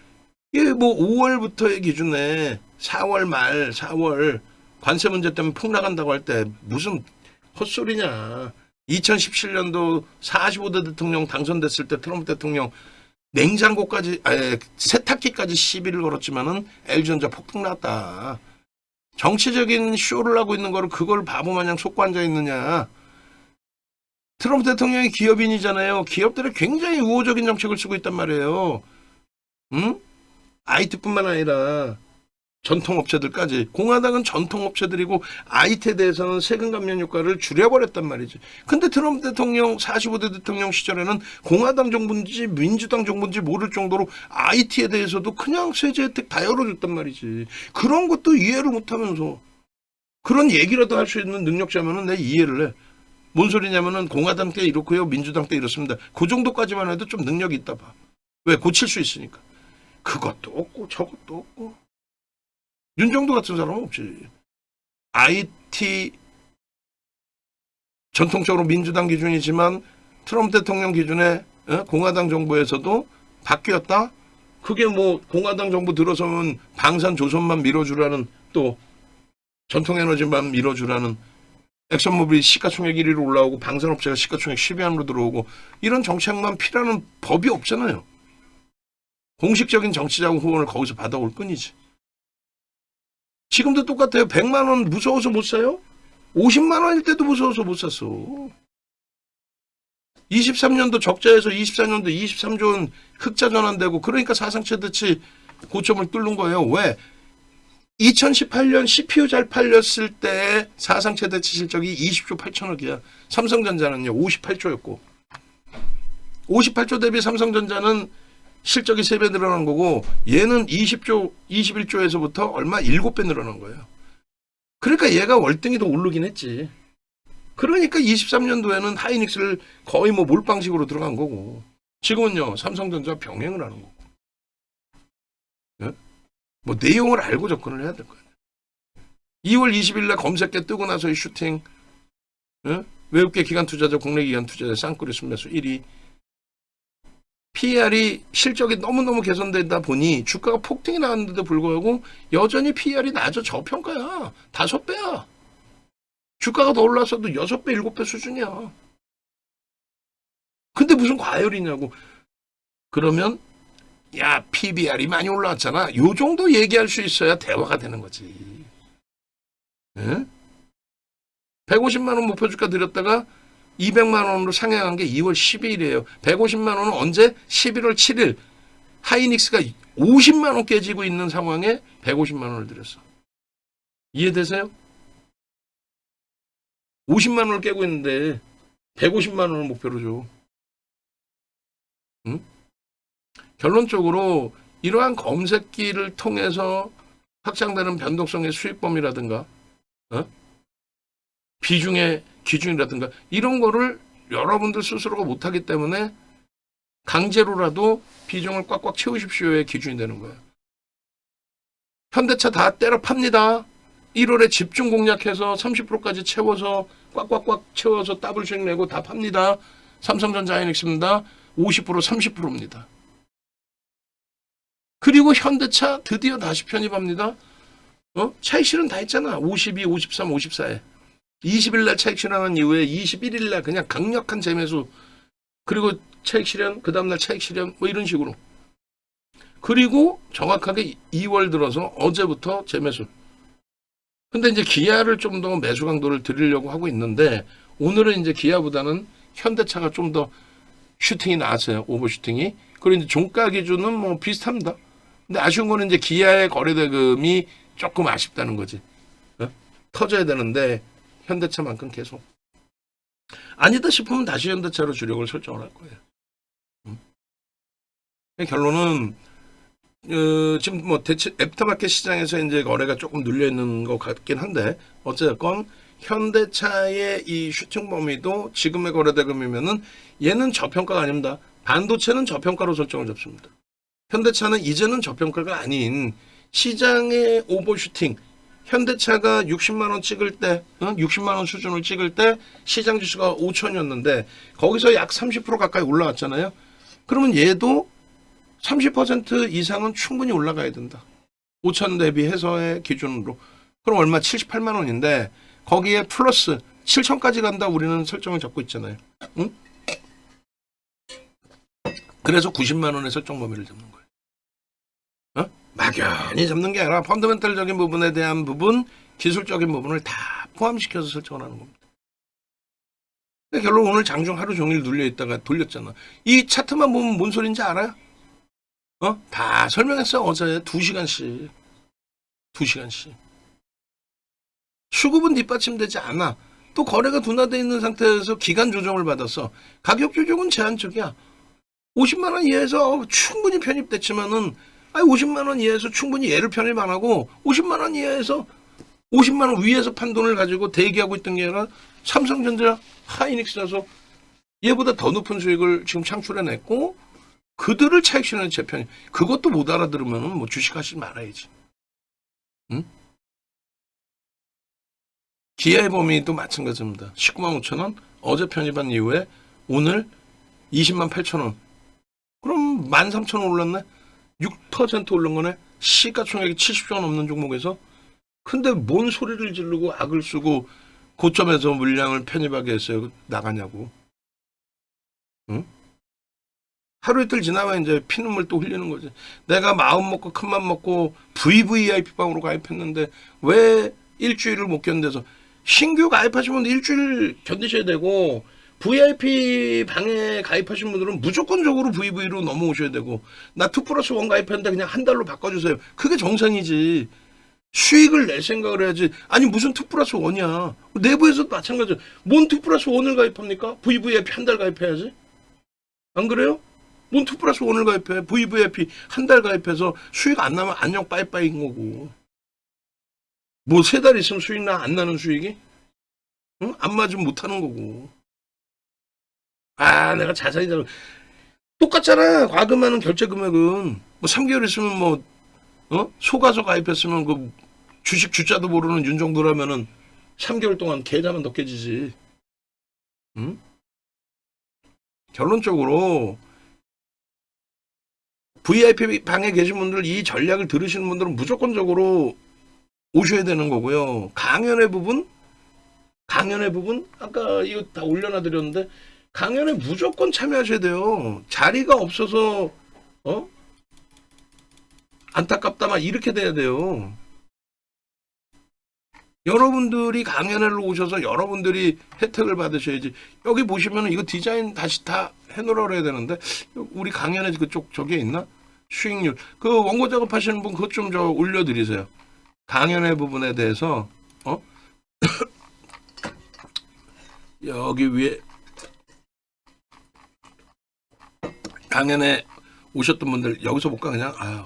Speaker 1: 이게 뭐 5월부터의 기준에 4월 관세 문제 때문에 폭락한다고 할 때 무슨 헛소리냐. 2017년도 45대 대통령 당선됐을 때 트럼프 대통령 냉장고까지 세탁기까지 시비를 걸었지만은 LG전자 폭풍 났다. 정치적인 쇼를 하고 있는 거를 그걸 바보 마냥 속고 앉아 있느냐. 트럼프 대통령이 기업인이잖아요. 기업들이 굉장히 우호적인 정책을 쓰고 있단 말이에요. 응? IT뿐만 아니라 전통업체들까지. 공화당은 전통업체들이고 IT에 대해서는 세금 감면 효과를 줄여버렸단 말이지. 근데 트럼프 대통령 45대 대통령 시절에는 공화당 정부인지 민주당 정부인지 모를 정도로 IT에 대해서도 그냥 세제 혜택 다 열어줬단 말이지. 그런 것도 이해를 못하면서 그런 얘기라도 할 수 있는 능력자면은 내 이해를 해. 뭔 소리냐면은 공화당 때 이렇고요, 민주당 때 이렇습니다. 그 정도까지만 해도 좀 능력이 있다 봐. 왜? 고칠 수 있으니까. 그것도 없고 저것도 없고. 윤정도 같은 사람은 없지. IT 전통적으로 민주당 기준이지만 트럼프 대통령 기준에 공화당 정부에서도 바뀌었다. 그게 뭐 공화당 정부 들어서면 방산조선만 밀어주라는 또 전통에너지만 밀어주라는 엑선모빌이 시가총액 1위로 올라오고 방산업체가 시가총액 10위 안으로 들어오고 이런 정책만 피라는 법이 없잖아요. 공식적인 정치자금 후원을 거기서 받아올 뿐이지. 지금도 똑같아요. 100만 원 무서워서 못 사요? 50만 원일 때도 무서워서 못 샀어. 23년도 적자에서 24년도 23조 원 흑자 전환되고 그러니까 사상 최대치 고점을 뚫는 거예요. 왜? 2018년 CPU 잘 팔렸을 때 사상 최대치 실적이 20조 8천억이야. 삼성전자는요 58조였고 58조 대비 삼성전자는 실적이 3배 늘어난 거고 얘는 20조 21조에서부터 얼마 7배 늘어난 거예요. 그러니까 얘가 월등히 더 오르긴 했지. 그러니까 23년도에는 하이닉스를 거의 뭐 몰빵식으로 들어간 거고 지금은요 삼성전자 병행을 하는 거고 예? 뭐 내용을 알고 접근을 해야 될 거예요. 2월 20일 날 검색계 뜨고 나서의 슈팅 예? 외국계 기관 투자자 국내 기관 투자자 쌍끌이 순매수 1위 PER이 실적이 너무너무 개선되다 보니 주가가 폭등이 나왔는데도 불구하고 여전히 PER이 낮아. 저평가야. 5배야. 주가가 더 올라서도 6배, 7배 수준이야. 근데 무슨 과열이냐고. 그러면 야 PBR이 많이 올라왔잖아. 요 정도 얘기할 수 있어야 대화가 되는 거지. 예? 150만 원 목표 주가 드렸다가 200만 원으로 상향한 게 2월 12일이에요. 150만 원은 언제? 11월 7일. 하이닉스가 50만 원 깨지고 있는 상황에 150만 원을 드렸어. 이해되세요? 50만 원을 깨고 있는데 150만 원을 목표로 줘. 응? 결론적으로 이러한 검색기를 통해서 확장되는 변동성의 수익범위라든가 비중의 기준이라든가 이런 거를 여러분들 스스로가 못하기 때문에 강제로라도 비중을 꽉꽉 채우십시오의 기준이 되는 거예요. 현대차 다 때려 팝니다. 1월에 집중 공략해서 30%까지 채워서 꽉꽉꽉 채워서 더블 수익 내고 다 팝니다. 삼성전자 하이닉스입니다. 50% 30%입니다. 그리고 현대차 드디어 다시 편입합니다. 차익 실현 다 했잖아. 52, 53, 54에. 20일 날 차익 실현한 이후에 21일 날 그냥 강력한 재매수 그리고 차익 실현 그 다음날 차익 실현 뭐 이런 식으로 그리고 정확하게 2월 들어서 어제부터 재매수. 근데 이제 기아를 좀 더 매수 강도를 드리려고 하고 있는데 오늘은 이제 기아보다는 현대차가 좀 더 슈팅이 나왔어요. 오버슈팅이. 그리고 이제 종가 기준은 뭐 비슷합니다. 근데 아쉬운 거는 이제 기아의 거래대금이 조금 아쉽다는 거지. 터져야 되는데 현대차만큼 계속. 아니다 싶으면 다시 현대차로 주력을 설정을 할 거예요. 결론은 지금 뭐 대체 애프터마켓 시장에서 이제 거래가 조금 눌려 있는 것 같긴 한데 어쨌건 현대차의 이 슈팅 범위도 지금의 거래대금이면은 얘는 저평가가 아닙니다. 반도체는 저평가로 설정을 잡습니다. 현대차는 이제는 저평가가 아닌 시장의 오버슈팅. 현대차가 60만 원 찍을 때, 60만 원 수준을 찍을 때 시장 지수가 5천이었는데 거기서 약 30% 가까이 올라왔잖아요. 그러면 얘도 30% 이상은 충분히 올라가야 된다. 5천 대비해서의 기준으로. 그럼 얼마? 78만 원인데 거기에 플러스 7천까지 간다 우리는 설정을 잡고 있잖아요. 응? 그래서 90만 원의 설정 범위를 잡는 거예요. 막연히 잡는 게 아니라 펀더멘탈적인 부분에 대한 부분, 기술적인 부분을 다 포함시켜서 설정을 하는 겁니다. 결론 오늘 장중 하루 종일 눌려있다가 돌렸잖아. 이 차트만 보면 뭔 소린지 알아요? 다 설명했어. 어제 2시간씩. 2시간씩. 수급은 뒷받침되지 않아. 또 거래가 둔화되어 있는 상태에서 기간 조정을 받아서 가격 조정은 제한적이야. 50만 원 이하에서 충분히 편입됐지만은 50만 원 이하에서 충분히 얘를 편입 안 하고 50만 원 이하에서 50만 원 위에서 판돈을 가지고 대기하고 있던 게 아니라 삼성전자 하이닉스라서 얘보다 더 높은 수익을 지금 창출해냈고 그들을 차익 실현의 재편이 그것도 못 알아들으면 뭐 주식하시지 말아야지. 응? 기아의 범위도 마찬가지입니다. 19만 5천 원 어제 편입한 이후에 오늘 20만 8천 원 그럼 13,000원 올랐네. 6% 오른 거네. 시가총액이 70조 원 넘는 종목에서. 근데 뭔 소리를 지르고 악을 쓰고 고점에서 물량을 편입하게 했어요. 나가냐고. 응? 하루 이틀 지나면 이제 피눈물 또 흘리는 거지. 내가 마음 먹고 큰맘 먹고 VVIP 방으로 가입했는데 왜 일주일을 못 견뎌서 신규 가입하시면 일주일 견디셔야 되고 VIP 방에 가입하신 분들은 무조건적으로 VV로 넘어오셔야 되고, 나 2+1 가입했는데 그냥 한 달로 바꿔주세요. 그게 정상이지. 수익을 낼 생각을 해야지. 아니 무슨 2+1이야. 내부에서도 마찬가지야. 뭔 2+1을 가입합니까? VVIP 한 달 가입해야지. 안 그래요? 뭔 2+1을 가입해. VVIP 한 달 가입해서 수익 안 나면 안녕 빠이빠이인 거고. 뭐 3달 있으면 수익 나? 안 나는 수익이? 응? 안 맞으면 못하는 거고. 아, 내가 자세히 잘 똑같잖아. 과금하는 결제 금액은 뭐 3개월 있으면 뭐 소가서 가입했으면 그 주식 주자도 모르는 윤정도라면은 3개월 동안 계좌만 더 깨지지. 응? 결론적으로 VIP 방에 계신 분들, 이 전략을 들으시는 분들은 무조건적으로 오셔야 되는 거고요. 강연의 부분 아까 이거 다 올려놔 드렸는데, 강연에 무조건 참여하셔야 돼요. 자리가 없어서 안타깝다 막 이렇게 돼야 돼요. 여러분들이 강연회로 오셔서 여러분들이 혜택을 받으셔야지. 여기 보시면 이거 디자인 다시 다 해놓으라 그래야 되는데, 우리 강연회 그쪽 저기에 있나? 수익률. 그 원고 작업하시는 분 그것 좀 저 올려드리세요. 강연회 부분에 대해서 여기 위에 강연에 오셨던 분들 여기서 볼까 그냥? 아유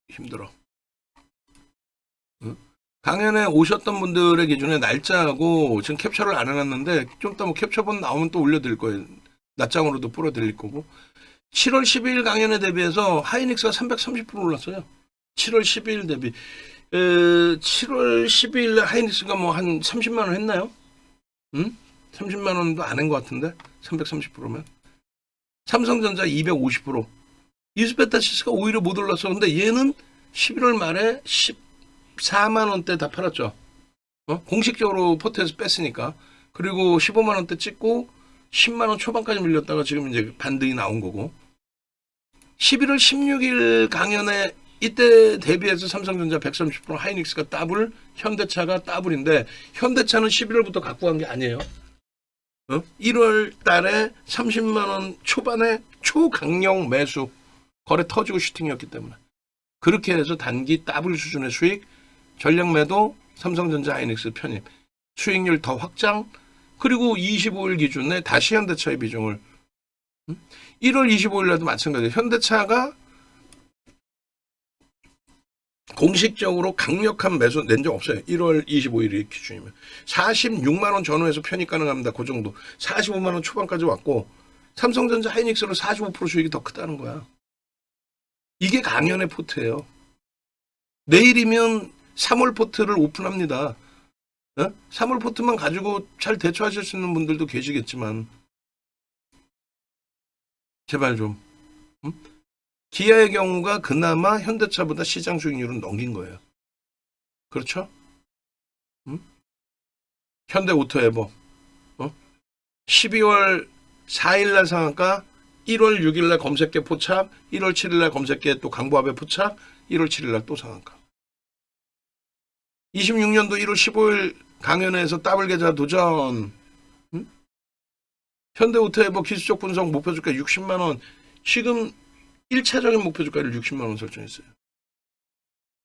Speaker 1: 힘들어. 응? 강연에 오셨던 분들의 기준에 날짜하고 지금 캡처를 안 해놨는데 좀 이따 뭐 캡처본 나오면 또 올려드릴 거예요. 낮장으로도 풀어드릴 거고. 7월 12일 강연에 대비해서 하이닉스가 330% 올랐어요. 7월 12일 대비. 7월 12일 하이닉스가 뭐 한 30만 원 했나요? 응? 30만 원도 안 한 것 같은데 330%면. 삼성전자 250%. 이스페타시스가 오히려 못 올랐어. 근데 얘는 11월 말에 14만 원대 다 팔았죠. 공식적으로 포트에서 뺐으니까. 그리고 15만 원대 찍고 10만 원 초반까지 밀렸다가 지금 이제 반등이 나온 거고. 11월 16일 강연에 이때 대비해서 삼성전자 130%, 하이닉스가 더블, 현대차가 더블인데 현대차는 11월부터 갖고 간 게 아니에요. 1월 달에 30만 원 초반에 초강력 매수, 거래 터지고 슈팅이었기 때문에 그렇게 해서 단기 더블 수준의 수익, 전략 매도, 삼성전자 하이닉스 편입, 수익률 더 확장, 그리고 25일 기준에 다시 현대차의 비중을 1월 25일 날도 마찬가지예요. 현대차가 공식적으로 강력한 매수 낸 적 없어요. 1월 25일이 기준이면. 46만 원 전후에서 편입 가능합니다. 그 정도. 45만 원 초반까지 왔고 삼성전자 하이닉스로 45% 수익이 더 크다는 거야. 이게 강연의 포트예요. 내일이면 3월 포트를 오픈합니다. 3월 포트만 가지고 잘 대처하실 수 있는 분들도 계시겠지만 제발 좀. 기아의 경우가 그나마 현대차보다 시장 수익률은 넘긴 거예요. 그렇죠? 현대 오토에버 12월 4일날 상한가, 1월 6일날 검색계 포착, 1월 7일날 검색계 또 강보합의 포착, 1월 7일날 또 상한가. 26년도 1월 15일 강연회에서 더블 계좌 도전. 현대 오토에버 기술적 분석 목표주가 60만 원. 지금 1차적인 목표주가를 60만 원 설정했어요.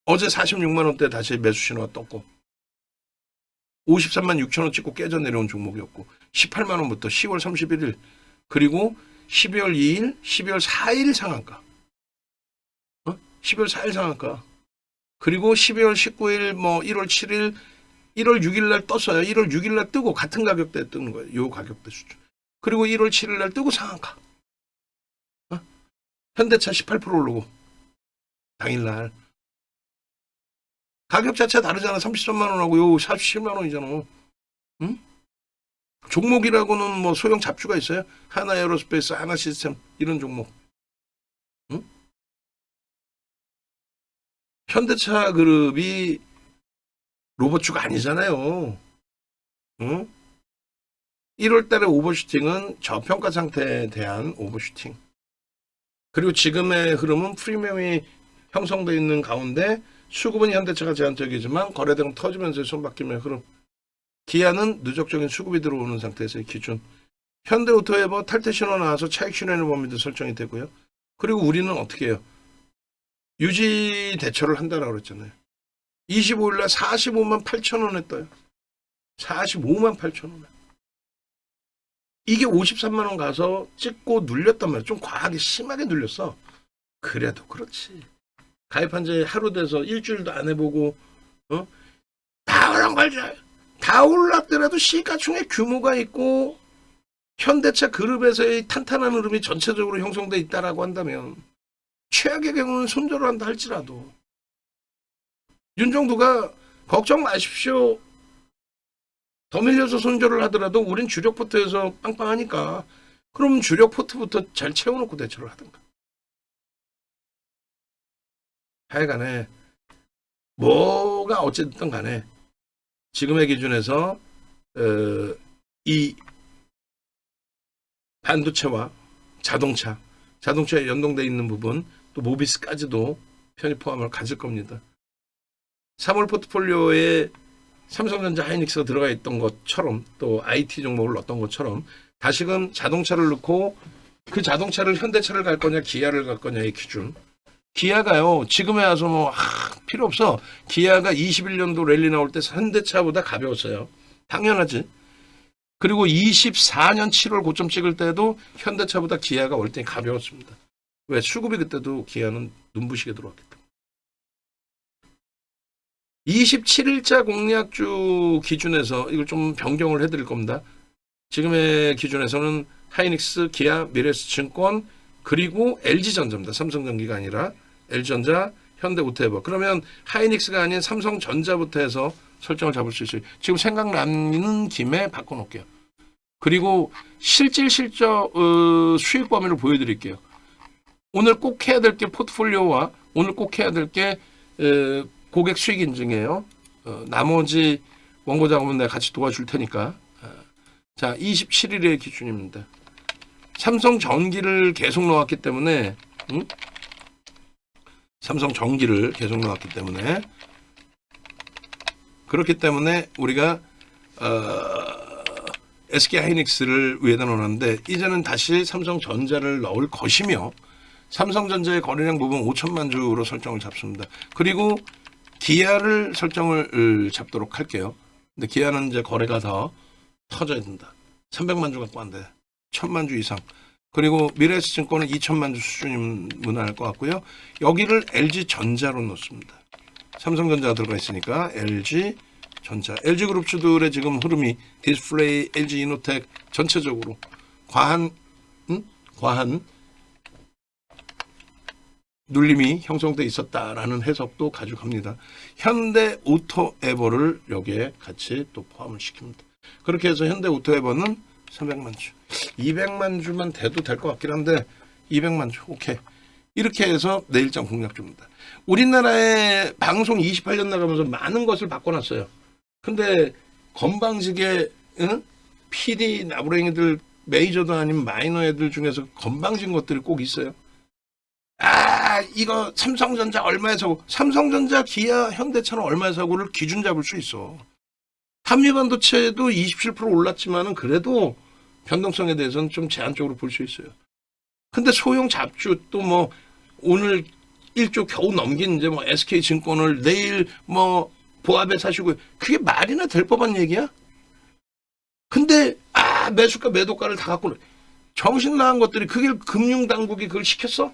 Speaker 1: 어제 46만 원대 다시 매수 신호가 떴고 53만 6천 원 찍고 깨져 내려온 종목이었고 18만 원부터 10월 31일 그리고 12월 2일, 12월 4일 상한가. 12월 4일 상한가. 그리고 12월 19일, 뭐 1월 7일, 1월 6일 날 떴어요. 1월 6일 날 뜨고 같은 가격대에 뜨는 거예요. 요 가격대 수준. 그리고 1월 7일 날 뜨고 상한가. 현대차 18% 오르고 당일날. 가격 자체 다르잖아. 33만 원하고 요 47만 원이잖아. 응? 종목이라고는 뭐 소형 잡주가 있어요. 하나 에어로스페이스, 하나 시스템 이런 종목. 응? 현대차 그룹이 로봇주가 아니잖아요. 응? 1월 달에 오버슈팅은 저평가 상태에 대한 오버슈팅. 그리고 지금의 흐름은 프리미엄이 형성되어 있는 가운데 수급은 현대차가 제한적이지만 거래대금 터지면서 손바뀜의 흐름. 기아는 누적적인 수급이 들어오는 상태에서의 기준. 현대오토에버 탈퇴 신호 나와서 차익 실현의 범위도 설정이 되고요. 그리고 우리는 어떻게 해요? 유지 대처를 한다라고 그랬잖아요. 25일날 45만 8천 원에 떠요. 45만 8천 원에. 이게 53만 원 가서 찍고 눌렸단 말이야. 좀 과하게 심하게 눌렸어. 그래도 그렇지. 가입한 지 하루 돼서 일주일도 안 해보고 다 그런 걸 다 올랐더라도 시가총액 규모가 있고 현대차 그룹에서의 탄탄한 흐름이 전체적으로 형성돼 있다라고 한다면 최악의 경우는 손절을 한다 할지라도 윤정두가 걱정 마십시오. 더 밀려서 손절을 하더라도 우린 주력 포트에서 빵빵하니까 그럼 주력 포트부터 잘 채워놓고 대처를 하든가. 하여간에 뭐가 어쨌든 간에 지금의 기준에서 이 반도체와 자동차에 연동되어 있는 부분 또 모비스까지도 편입 포함을 가질 겁니다. 3월 포트폴리오에 삼성전자 하이닉스가 들어가 있던 것처럼 또 IT 종목을 넣었던 것처럼 다시금 자동차를 넣고 그 자동차를 현대차를 갈 거냐 기아를 갈 거냐의 기준. 기아가요 지금에 와서 뭐 필요 없어. 기아가 21년도 랠리 나올 때 현대차보다 가벼웠어요. 당연하지. 그리고 24년 7월 고점 찍을 때도 현대차보다 기아가 월등히 가벼웠습니다. 왜? 수급이 그때도 기아는 눈부시게 들어왔기 때문에. 27일자 공략주 기준에서 이걸 좀 변경을 해드릴 겁니다. 지금의 기준에서는 하이닉스, 기아, 미래에셋증권 그리고 LG전자입니다. 삼성전기가 아니라 LG전자, 현대오토에버. 그러면 하이닉스가 아닌 삼성전자부터 해서 설정을 잡을 수 있어요. 지금 생각나는 김에 바꿔놓을게요. 그리고 실질 실적 수익 범위를 보여드릴게요. 오늘 꼭 해야 될 게 포트폴리오와 오늘 꼭 해야 될 게 고객 수익 인증이에요. 나머지 원고 작업은 내가 같이 도와줄 테니까. 자, 27일의 기준입니다. 삼성전기를 계속 넣었기 때문에 삼성전기를 계속 넣었기 때문에 그렇기 때문에 우리가 SK하이닉스를 위에다 넣었는데 이제는 다시 삼성전자를 넣을 것이며 삼성전자의 거래량 부분 5천만 주로 설정을 잡습니다. 그리고 기아를 설정을 잡도록 할게요. 근데 기아는 이제 거래가 더 터져야 된다. 300만 주 갖고 안 돼. 1000만 주 이상. 그리고 미래에셋증권은 2천만 주 수준이면 무난할 것 같고요. 여기를 LG전자로 넣습니다. 삼성전자가 들어가 있으니까 LG전자. LG그룹주들의 지금 흐름이 디스플레이, LG이노텍 전체적으로 과한 눌림이 형성돼 있었다라는 해석도 가져갑니다. 현대오토에버를 여기에 같이 또 포함을 시킵니다. 그렇게 해서 현대오토에버는 300만 주, 200만 주만 돼도 될 것 같긴 한데 200만 주, 오케이. 이렇게 해서 내일장 공략주입니다. 우리나라에 방송 28년 나가면서 많은 것을 바꿔놨어요. 근데 건방지게 PD 나부랭이들 메이저도 아닌 마이너 애들 중에서 건방진 것들이 꼭 있어요. 이거 삼성전자 얼마에 사고, 삼성전자, 기아, 현대차는 얼마에 사고를 기준 잡을 수 있어. 한미반도체도 27% 올랐지만은 그래도 변동성에 대해서는 좀 제한적으로 볼 수 있어요. 근데 소형 잡주 또 뭐 오늘 1조 겨우 넘긴 이제 뭐 SK증권을 내일 뭐 보합에 사시고 그게 말이나 될 법한 얘기야? 근데 매수가 매도가를 다 갖고 정신 나간 것들이 그게 금융당국이 그걸 시켰어?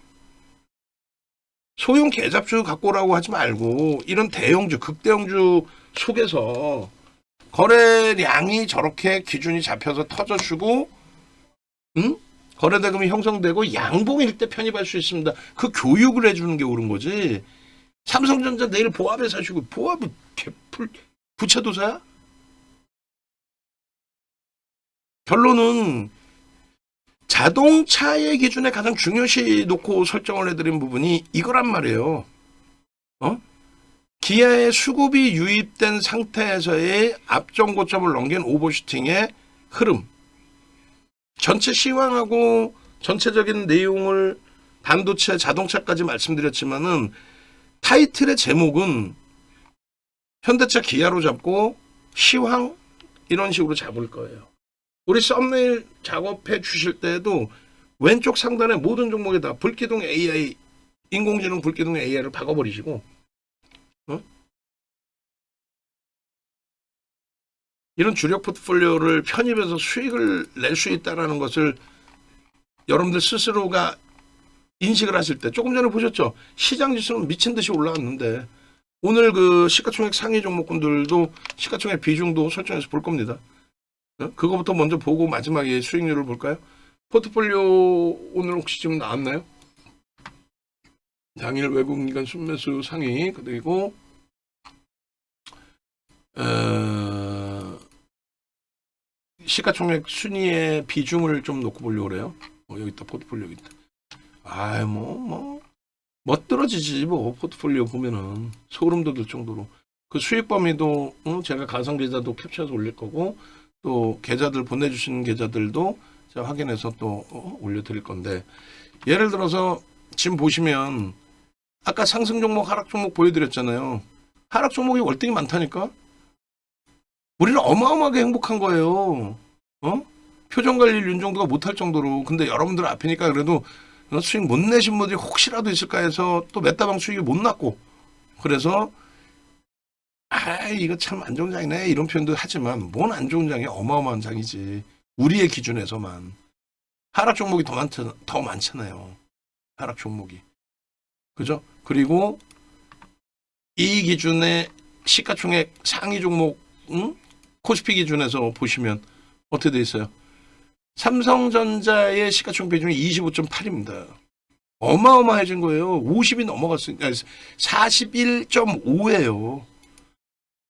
Speaker 1: 소형 개잡주 갖고 오라고 하지 말고 이런 대형주, 극대형주 속에서 거래량이 저렇게 기준이 잡혀서 터져주고 거래대금이 형성되고 양봉일 때 편입할 수 있습니다. 그 교육을 해주는 게 옳은 거지. 삼성전자 내일 보합에 사시고 보합은 개풀 부채도사야? 결론은 자동차의 기준에 가장 중요시 놓고 설정을 해드린 부분이 이거란 말이에요. 기아의 수급이 유입된 상태에서의 앞전 고점을 넘긴 오버슈팅의 흐름. 전체 시황하고 전체적인 내용을 반도체, 자동차까지 말씀드렸지만은 타이틀의 제목은 현대차 기아로 잡고 시황 이런 식으로 잡을 거예요. 우리 썸네일 작업해 주실 때에도 왼쪽 상단에 모든 종목에다 불기둥 AI, 인공지능 불기둥 AI를 박아버리시고, 어? 이런 주력 포트폴리오를 편입해서 수익을 낼 수 있다는 것을 여러분들 스스로가 인식을 하실 때, 조금 전에 보셨죠? 시장 지수는 미친 듯이 올라왔는데, 오늘 그 시가총액 상위 종목군들도 시가총액 비중도 설정해서 볼 겁니다. 그거부터 먼저 보고 마지막에 수익률을 볼까요? 포트폴리오 오늘 혹시 지금 나왔나요? 당일 외국인간 순매수 상위, 그리고 시가총액 순위의 비중을 좀 놓고 보려고 그래요. 여기 있다, 포트폴리오 여기 있다. 멋들어지지 뭐. 포트폴리오 보면은 소름 돋을 정도로. 그 수익 범위도 제가 가상 계좌도 캡처해서 올릴 거고, 또 계좌들 보내주시는 계좌들도 제가 확인해서 또 올려드릴 건데, 예를 들어서 지금 보시면 아까 상승 종목 하락 종목 보여드렸잖아요. 하락 종목이 월등히 많다니까. 우리는 어마어마하게 행복한 거예요. 표정 관리를 윤정도가 못할 정도로. 근데 여러분들 앞이니까 그래도 수익 못 내신 분들이 혹시라도 있을까 해서 또 몇 다방 수익이 못 났고, 그래서 이거 참 안 좋은 장이네 이런 표현도 하지만, 뭔 안 좋은 장이 어마어마한 장이지. 우리의 기준에서만. 하락 종목이 더 많잖아요. 하락 종목이. 그죠? 그리고 이 기준의 시가총액 상위 종목, 코스피 기준에서 보시면 어떻게 돼 있어요? 삼성전자의 시가총액 비중이 25.8입니다. 어마어마해진 거예요. 50이 넘어갔으니까 41.5예요.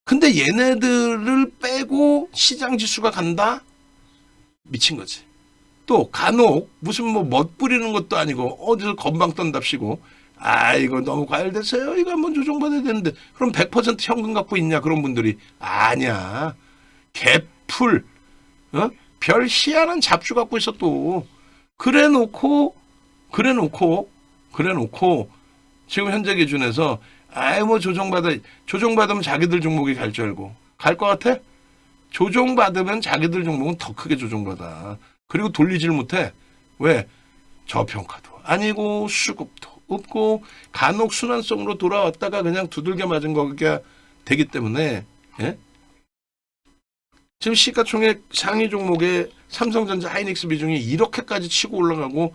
Speaker 1: 근데 얘네들을 빼고 시장 지수가 간다? 미친 거지. 또 간혹 무슨 뭐 멋부리는 것도 아니고 어디서 건방 떤답시고, 이거 너무 과열됐어요. 이거 한번 조정받아야 되는데, 그럼 100% 현금 갖고 있냐? 그런 분들이 아니야. 개풀, 별 희한한 잡주 갖고 있어 또. 그래놓고 지금 현재 기준에서 뭐 조정받으면 자기들 종목이 갈 줄 알고 갈 것 같아? 조정받으면 자기들 종목은 더 크게 조정받아. 그리고 돌리질 못해. 왜? 저평가도 아니고 수급도 없고 간혹 순환성으로 돌아왔다가 그냥 두들겨 맞은 거가 되기 때문에, 예? 지금 시가총액 상위 종목의 삼성전자 하이닉스 비중이 이렇게까지 치고 올라가고,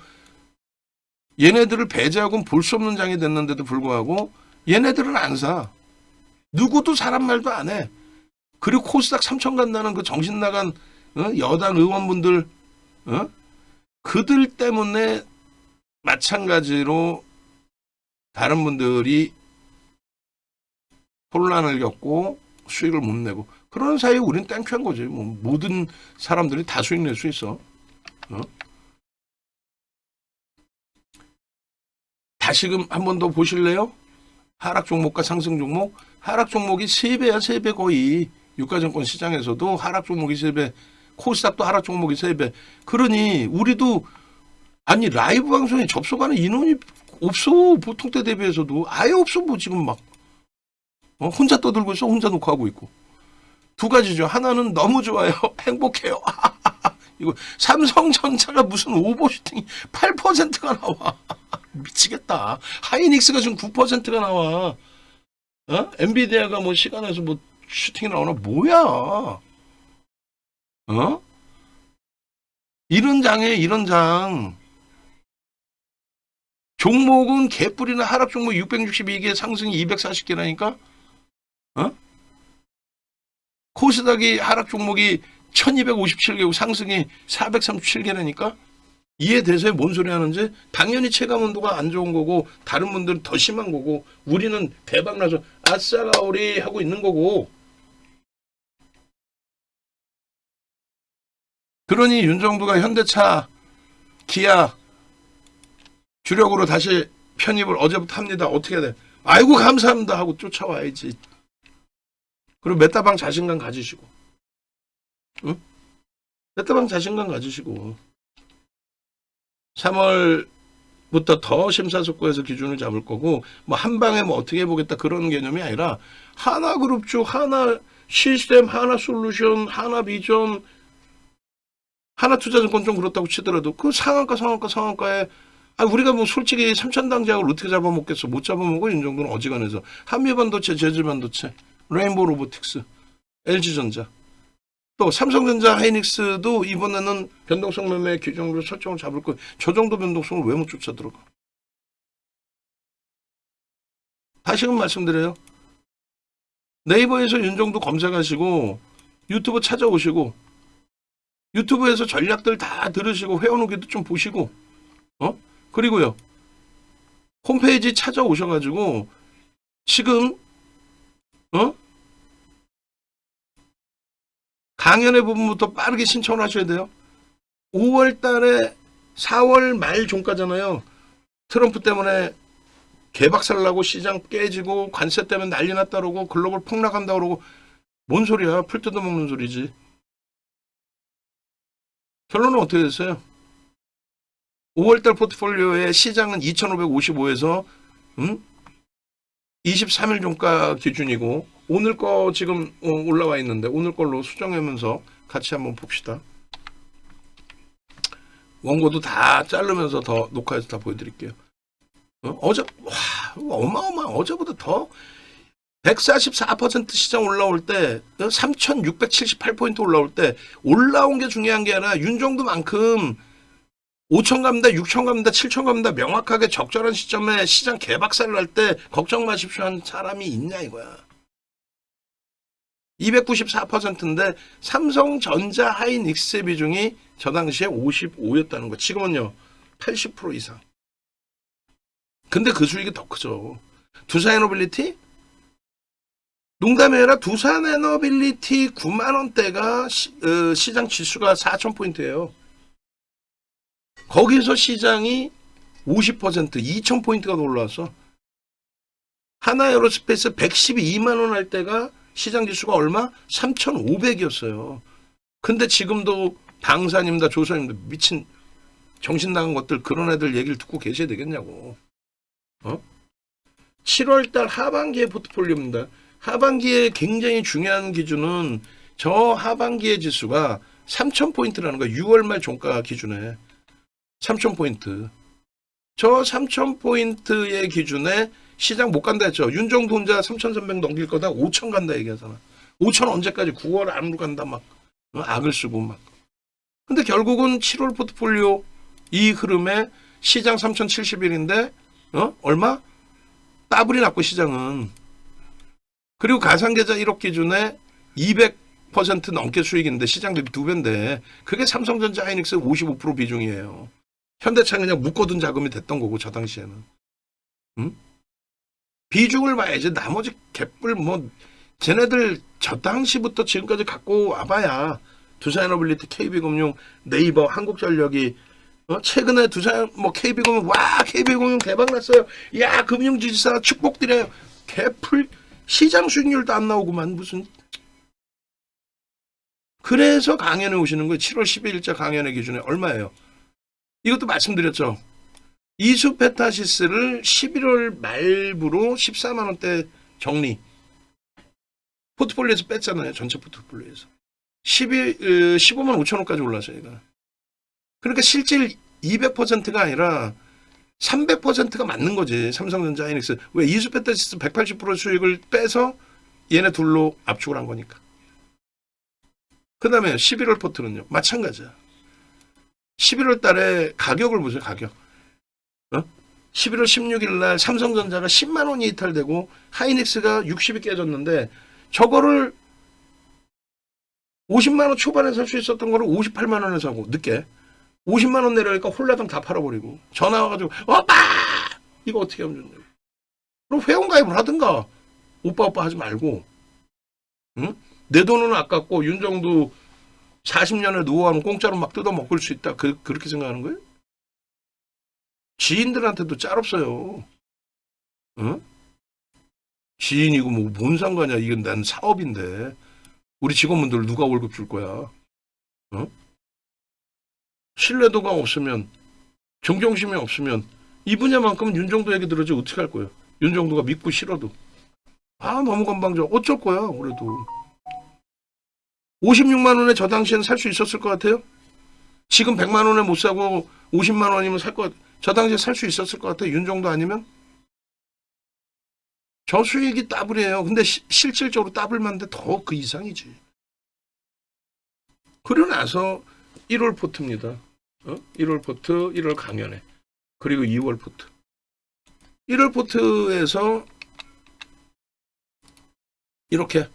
Speaker 1: 얘네들을 배제하고는 볼 수 없는 장이 됐는데도 불구하고 얘네들은 안 사. 누구도 사람 말도 안 해. 그리고 코스닥 3천 간다는 그 정신 나간 여당 의원분들, 그들 때문에 마찬가지로 다른 분들이 혼란을 겪고 수익을 못 내고, 그런 사이에 우린 땡큐한 거지. 뭐 모든 사람들이 다 수익 낼 수 있어. 다시금 한 번 더 보실래요? 하락 종목과 상승 종목. 하락 종목이 3배야, 3배 거의. 유가증권 시장에서도 하락 종목이 3배, 코스닥도 하락 종목이 3배. 그러니 우리도 라이브 방송에 접속하는 인원이 없어. 보통 때 대비해서도 아예 없어. 뭐 지금 막 혼자 떠들고 있어. 혼자 녹화하고 있고. 두 가지죠. 하나는 너무 좋아요. 행복해요. 이거 삼성전자가 무슨 오버슈팅이 8%가 나와. 미치겠다. 하이닉스가 지금 9%가 나와. 엔비디아가 뭐 시간에서 뭐 슈팅이 나오나? 뭐야? 이런 장. 종목은 개뿔이나 하락 종목 662개, 상승이 240개라니까? 코스닥이 하락 종목이 1257개고 상승이 437개라니까? 이해돼서요? 뭔 소리 하는지? 당연히 체감 온도가 안 좋은 거고, 다른 분들은 더 심한 거고, 우리는 대박나서 아싸가오리 하고 있는 거고. 그러니 윤정부가 현대차, 기아 주력으로 다시 편입을 어제부터 합니다. 어떻게 해야 돼? 아이고 감사합니다 하고 쫓아와야지. 그리고 메타방 자신감 가지시고, 메타방 자신감 가지시고 3월부터 더 심사숙고해서 기준을 잡을 거고, 뭐 한 방에 뭐 어떻게 해보겠다 그런 개념이 아니라, 하나그룹주, 하나 시스템, 하나 솔루션, 하나 비전, 하나투자증권 좀 그렇다고 치더라도 그 상한가에 우리가 뭐 솔직히 삼천당작을 어떻게 잡아먹겠어. 못 잡아먹어. 이 정도는 어지간해서. 한미반도체, 제주반도체, 레인보우 로보틱스, LG전자, 또 삼성전자, 하이닉스도 이번에는 변동성 매매 규정으로 설정을 잡을 거예요. 저 정도 변동성을 왜 못 쫓아 들어가? 다시금 말씀드려요. 네이버에서 윤정도 검색하시고 유튜브 찾아오시고 유튜브에서 전략들 다 들으시고 회원후기도 좀 보시고 그리고요 홈페이지 찾아오셔가지고 지금 강연의 부분부터 빠르게 신청을 하셔야 돼요. 5월 달에 4월 말 종가잖아요. 트럼프 때문에 개박살나고 시장 깨지고 관세 때문에 난리 났다 그러고 글로벌 폭락한다 그러고 뭔 소리야. 풀 뜯어먹는 소리지. 결론은 어떻게 됐어요? 5월달 포트폴리오의 시장은 2555에서 23일 종가 기준이고 오늘 거 지금 올라와 있는데 오늘 걸로 수정하면서 같이 한번 봅시다. 원고도 다 자르면서 더 녹화해서 다 보여드릴게요. 어마어마 어제보다 더 144% 시장 올라올 때 3678포인트 올라올 때 올라온 게 중요한 게 아니라 윤정도만큼 5천 갑니다, 6천 갑니다, 7천 갑니다 명확하게 적절한 시점에 시장 개박살 날 때 걱정 마십시오 한 사람이 있냐 이거야. 294%인데 삼성전자 하이닉스의 비중이 저 당시에 55였다는 거. 지금은요 80% 이상. 근데 그 수익이 더 크죠. 두산에너빌리티? 농담이 아니라 두산에너빌리티 9만원대가 시장 지수가 4,000포인트예요. 거기서 시장이 50% 2,000포인트가 올라왔어. 하나에어로스페이스 112만원 할 때가 시장 지수가 얼마? 3,500이었어요. 근데 지금도 방사님다 조사님다 미친 정신 나간 것들 그런 애들 얘기를 듣고 계셔야 되겠냐고. 7월달 하반기의 포트폴리오입니다. 하반기에 굉장히 중요한 기준은 저 하반기의 지수가 3,000포인트라는 거야. 6월 말 종가 기준에 3,000포인트. 저 3,000포인트의 기준에 시장 못 간다 했죠. 윤정도 혼자 3,300 넘길 거다 5,000 간다 얘기하잖아. 5,000 언제까지 9월 안으로 간다 막 악을 쓰고 막. 근데 결국은 7월 포트폴리오 이 흐름에 시장 3,071인데 얼마? 따블이 났고 시장은. 그리고 가상계좌 1억 기준에 200% 넘게 수익인데 시장 대비 2배인데 그게 삼성전자 하이닉스 55% 비중이에요. 현대차 그냥 묶어둔 자금이 됐던 거고 저 당시에는. 비중을 봐야지. 나머지 갭을 뭐 쟤네들 저 당시부터 지금까지 갖고 와봐야 두산에너빌리티, KB금융, 네이버, 한국전력이 최근에 두산 KB금융 KB금융 대박 났어요. 야 금융지주사 축복드려요. 개풀 시장 수익률도 안 나오고만 무슨. 그래서 강연에 오시는 거예요. 7월 12일자 강연의 기준에 얼마예요? 이것도 말씀드렸죠. 이수페타시스를 11월 말부로 14만원대 정리. 포트폴리오에서 뺐잖아요. 전체 포트폴리오에서. 15만 5천원까지 올랐어요. 얘가. 그러니까 실질 200%가 아니라 300%가 맞는 거지. 삼성전자 하이닉스. 왜 이수페타시스 180% 수익을 빼서 얘네 둘로 압축을 한 거니까. 그 다음에 11월 포트는요. 마찬가지야. 11월 달에 가격을 보세요. 가격. 11월 16일 날 삼성전자가 10만 원이 이탈되고 하이닉스가 60이 깨졌는데 저거를 50만 원 초반에 살 수 있었던 거를 58만 원에 사고 늦게 50만 원 내려니까 홀라당 다 팔아버리고 전화 와가지고 오빠 이거 어떻게 하면 좋냐고. 그럼 회원가입을 하든가. 오빠 하지 말고. 응? 내 돈은 아깝고 윤정도 40년의 노후하면 공짜로 막 뜯어 먹을 수 있다. 그렇게 생각하는 거예요? 지인들한테도 짤 없어요. 응? 지인이고 뭐 뭔 상관이야. 이건 난 사업인데. 우리 직원분들 누가 월급 줄 거야. 응? 신뢰도가 없으면 존경심이 없으면 이 분야만큼은 윤정도 얘기 들어지 어떻게 할 거예요. 윤정도가 믿고 싫어도. 너무 건방져. 어쩔 거야 그래도. 56만 원에 저 당시에는 살 수 있었을 것 같아요? 지금 100만 원에 못 사고 50만 원이면 살 것, 저 당시에 살 수 있었을 것 같아. 윤 정도 아니면? 저수익이 더블이에요. 근데 실질적으로 더블만데 더 그 이상이지. 그러고 나서 1월 포트입니다. 1월 포트, 1월 강연회. 그리고 2월 포트. 1월 포트에서 이렇게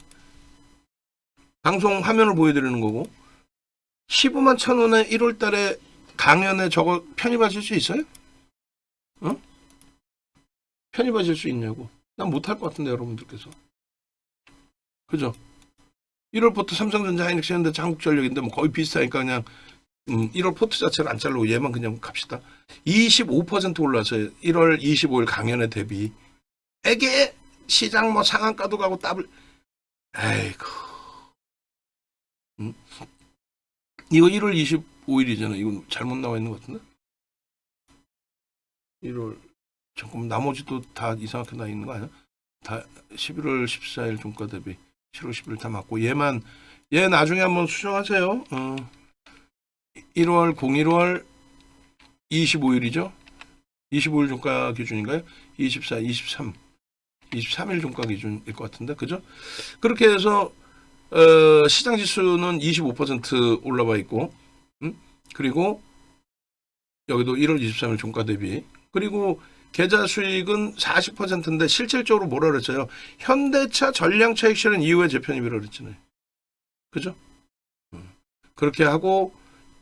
Speaker 1: 방송 화면을 보여드리는 거고 15만 1,000원에 1월 달에 강연에 저거 편입하실 수 있어요? 편입하실 수 있냐고. 난 못할 것 같은데 여러분들께서. 그죠? 1월 포트 삼성전자 하이닉스 현대차 한국전력인데 뭐 거의 비슷하니까 그냥 1월 포트 자체를 안 자르고 얘만 그냥 갑시다. 25% 올랐어요. 1월 25일 강연회 대비. 에게 시장 뭐 상한가도 가고 더블. 아이고. 이거 1월 25일이잖아. 이거 잘못 나와 있는 것 같은데? 1월 잠깐만 나머지도 다 이상하게 나 있는 거 아니야? 다 11월 14일 종가 대비 7월 10일 다 맞고 얘 나중에 한번 수정하세요. 1월 01월 25일이죠? 25일 종가 기준인가요? 24, 23, 23일 종가 기준일 것 같은데, 그죠? 그렇게 해서 시장 지수는 25% 올라와 있고, 그리고 여기도 1월 23일 종가 대비, 그리고 계좌 수익은 40%인데 실질적으로 뭐라 그랬어요? 현대차 전량차 액션은 이후에 재편입이라고 그랬잖아요. 그죠? 그렇게 하고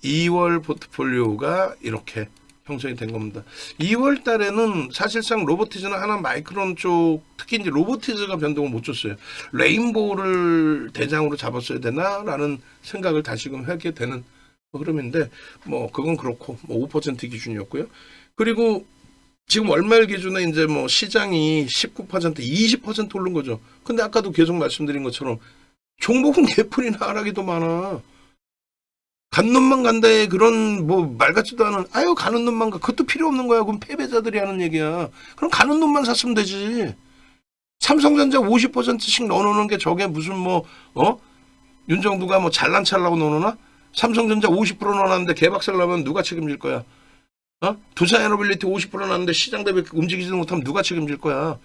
Speaker 1: 2월 포트폴리오가 이렇게 형성이 된 겁니다. 2월 달에는 사실상 로보티즈는 하나 마이크론 쪽, 특히 이제 로보티즈가 변동을 못 줬어요. 레인보우를 대장으로 잡았어야 되나라는 생각을 다시금 하게 되는 흐름인데, 뭐, 그건 그렇고, 뭐, 5% 기준이었고요. 그리고 지금 월말 기준에 이제 뭐 시장이 19%, 20% 오른 거죠. 근데 아까도 계속 말씀드린 것처럼 종목은 개풀이나 하락이 더 많아. 간 놈만 간다에 그런 뭐 말 같지도 않은 아유 가는 놈만 가 그것도 필요 없는 거야. 그럼 패배자들이 하는 얘기야. 그럼 가는 놈만 샀으면 되지. 삼성전자 50%씩 넣어놓는 게 저게 무슨 뭐 윤정부가 뭐 잘난 찰라고 넣어놓나? 삼성전자 50% 넣어놨는데 개박살 나면 누가 책임질 거야? 두산에너빌리티 50% 넣었는데 시장 대비 움직이지도 못하면 누가 책임질 거야?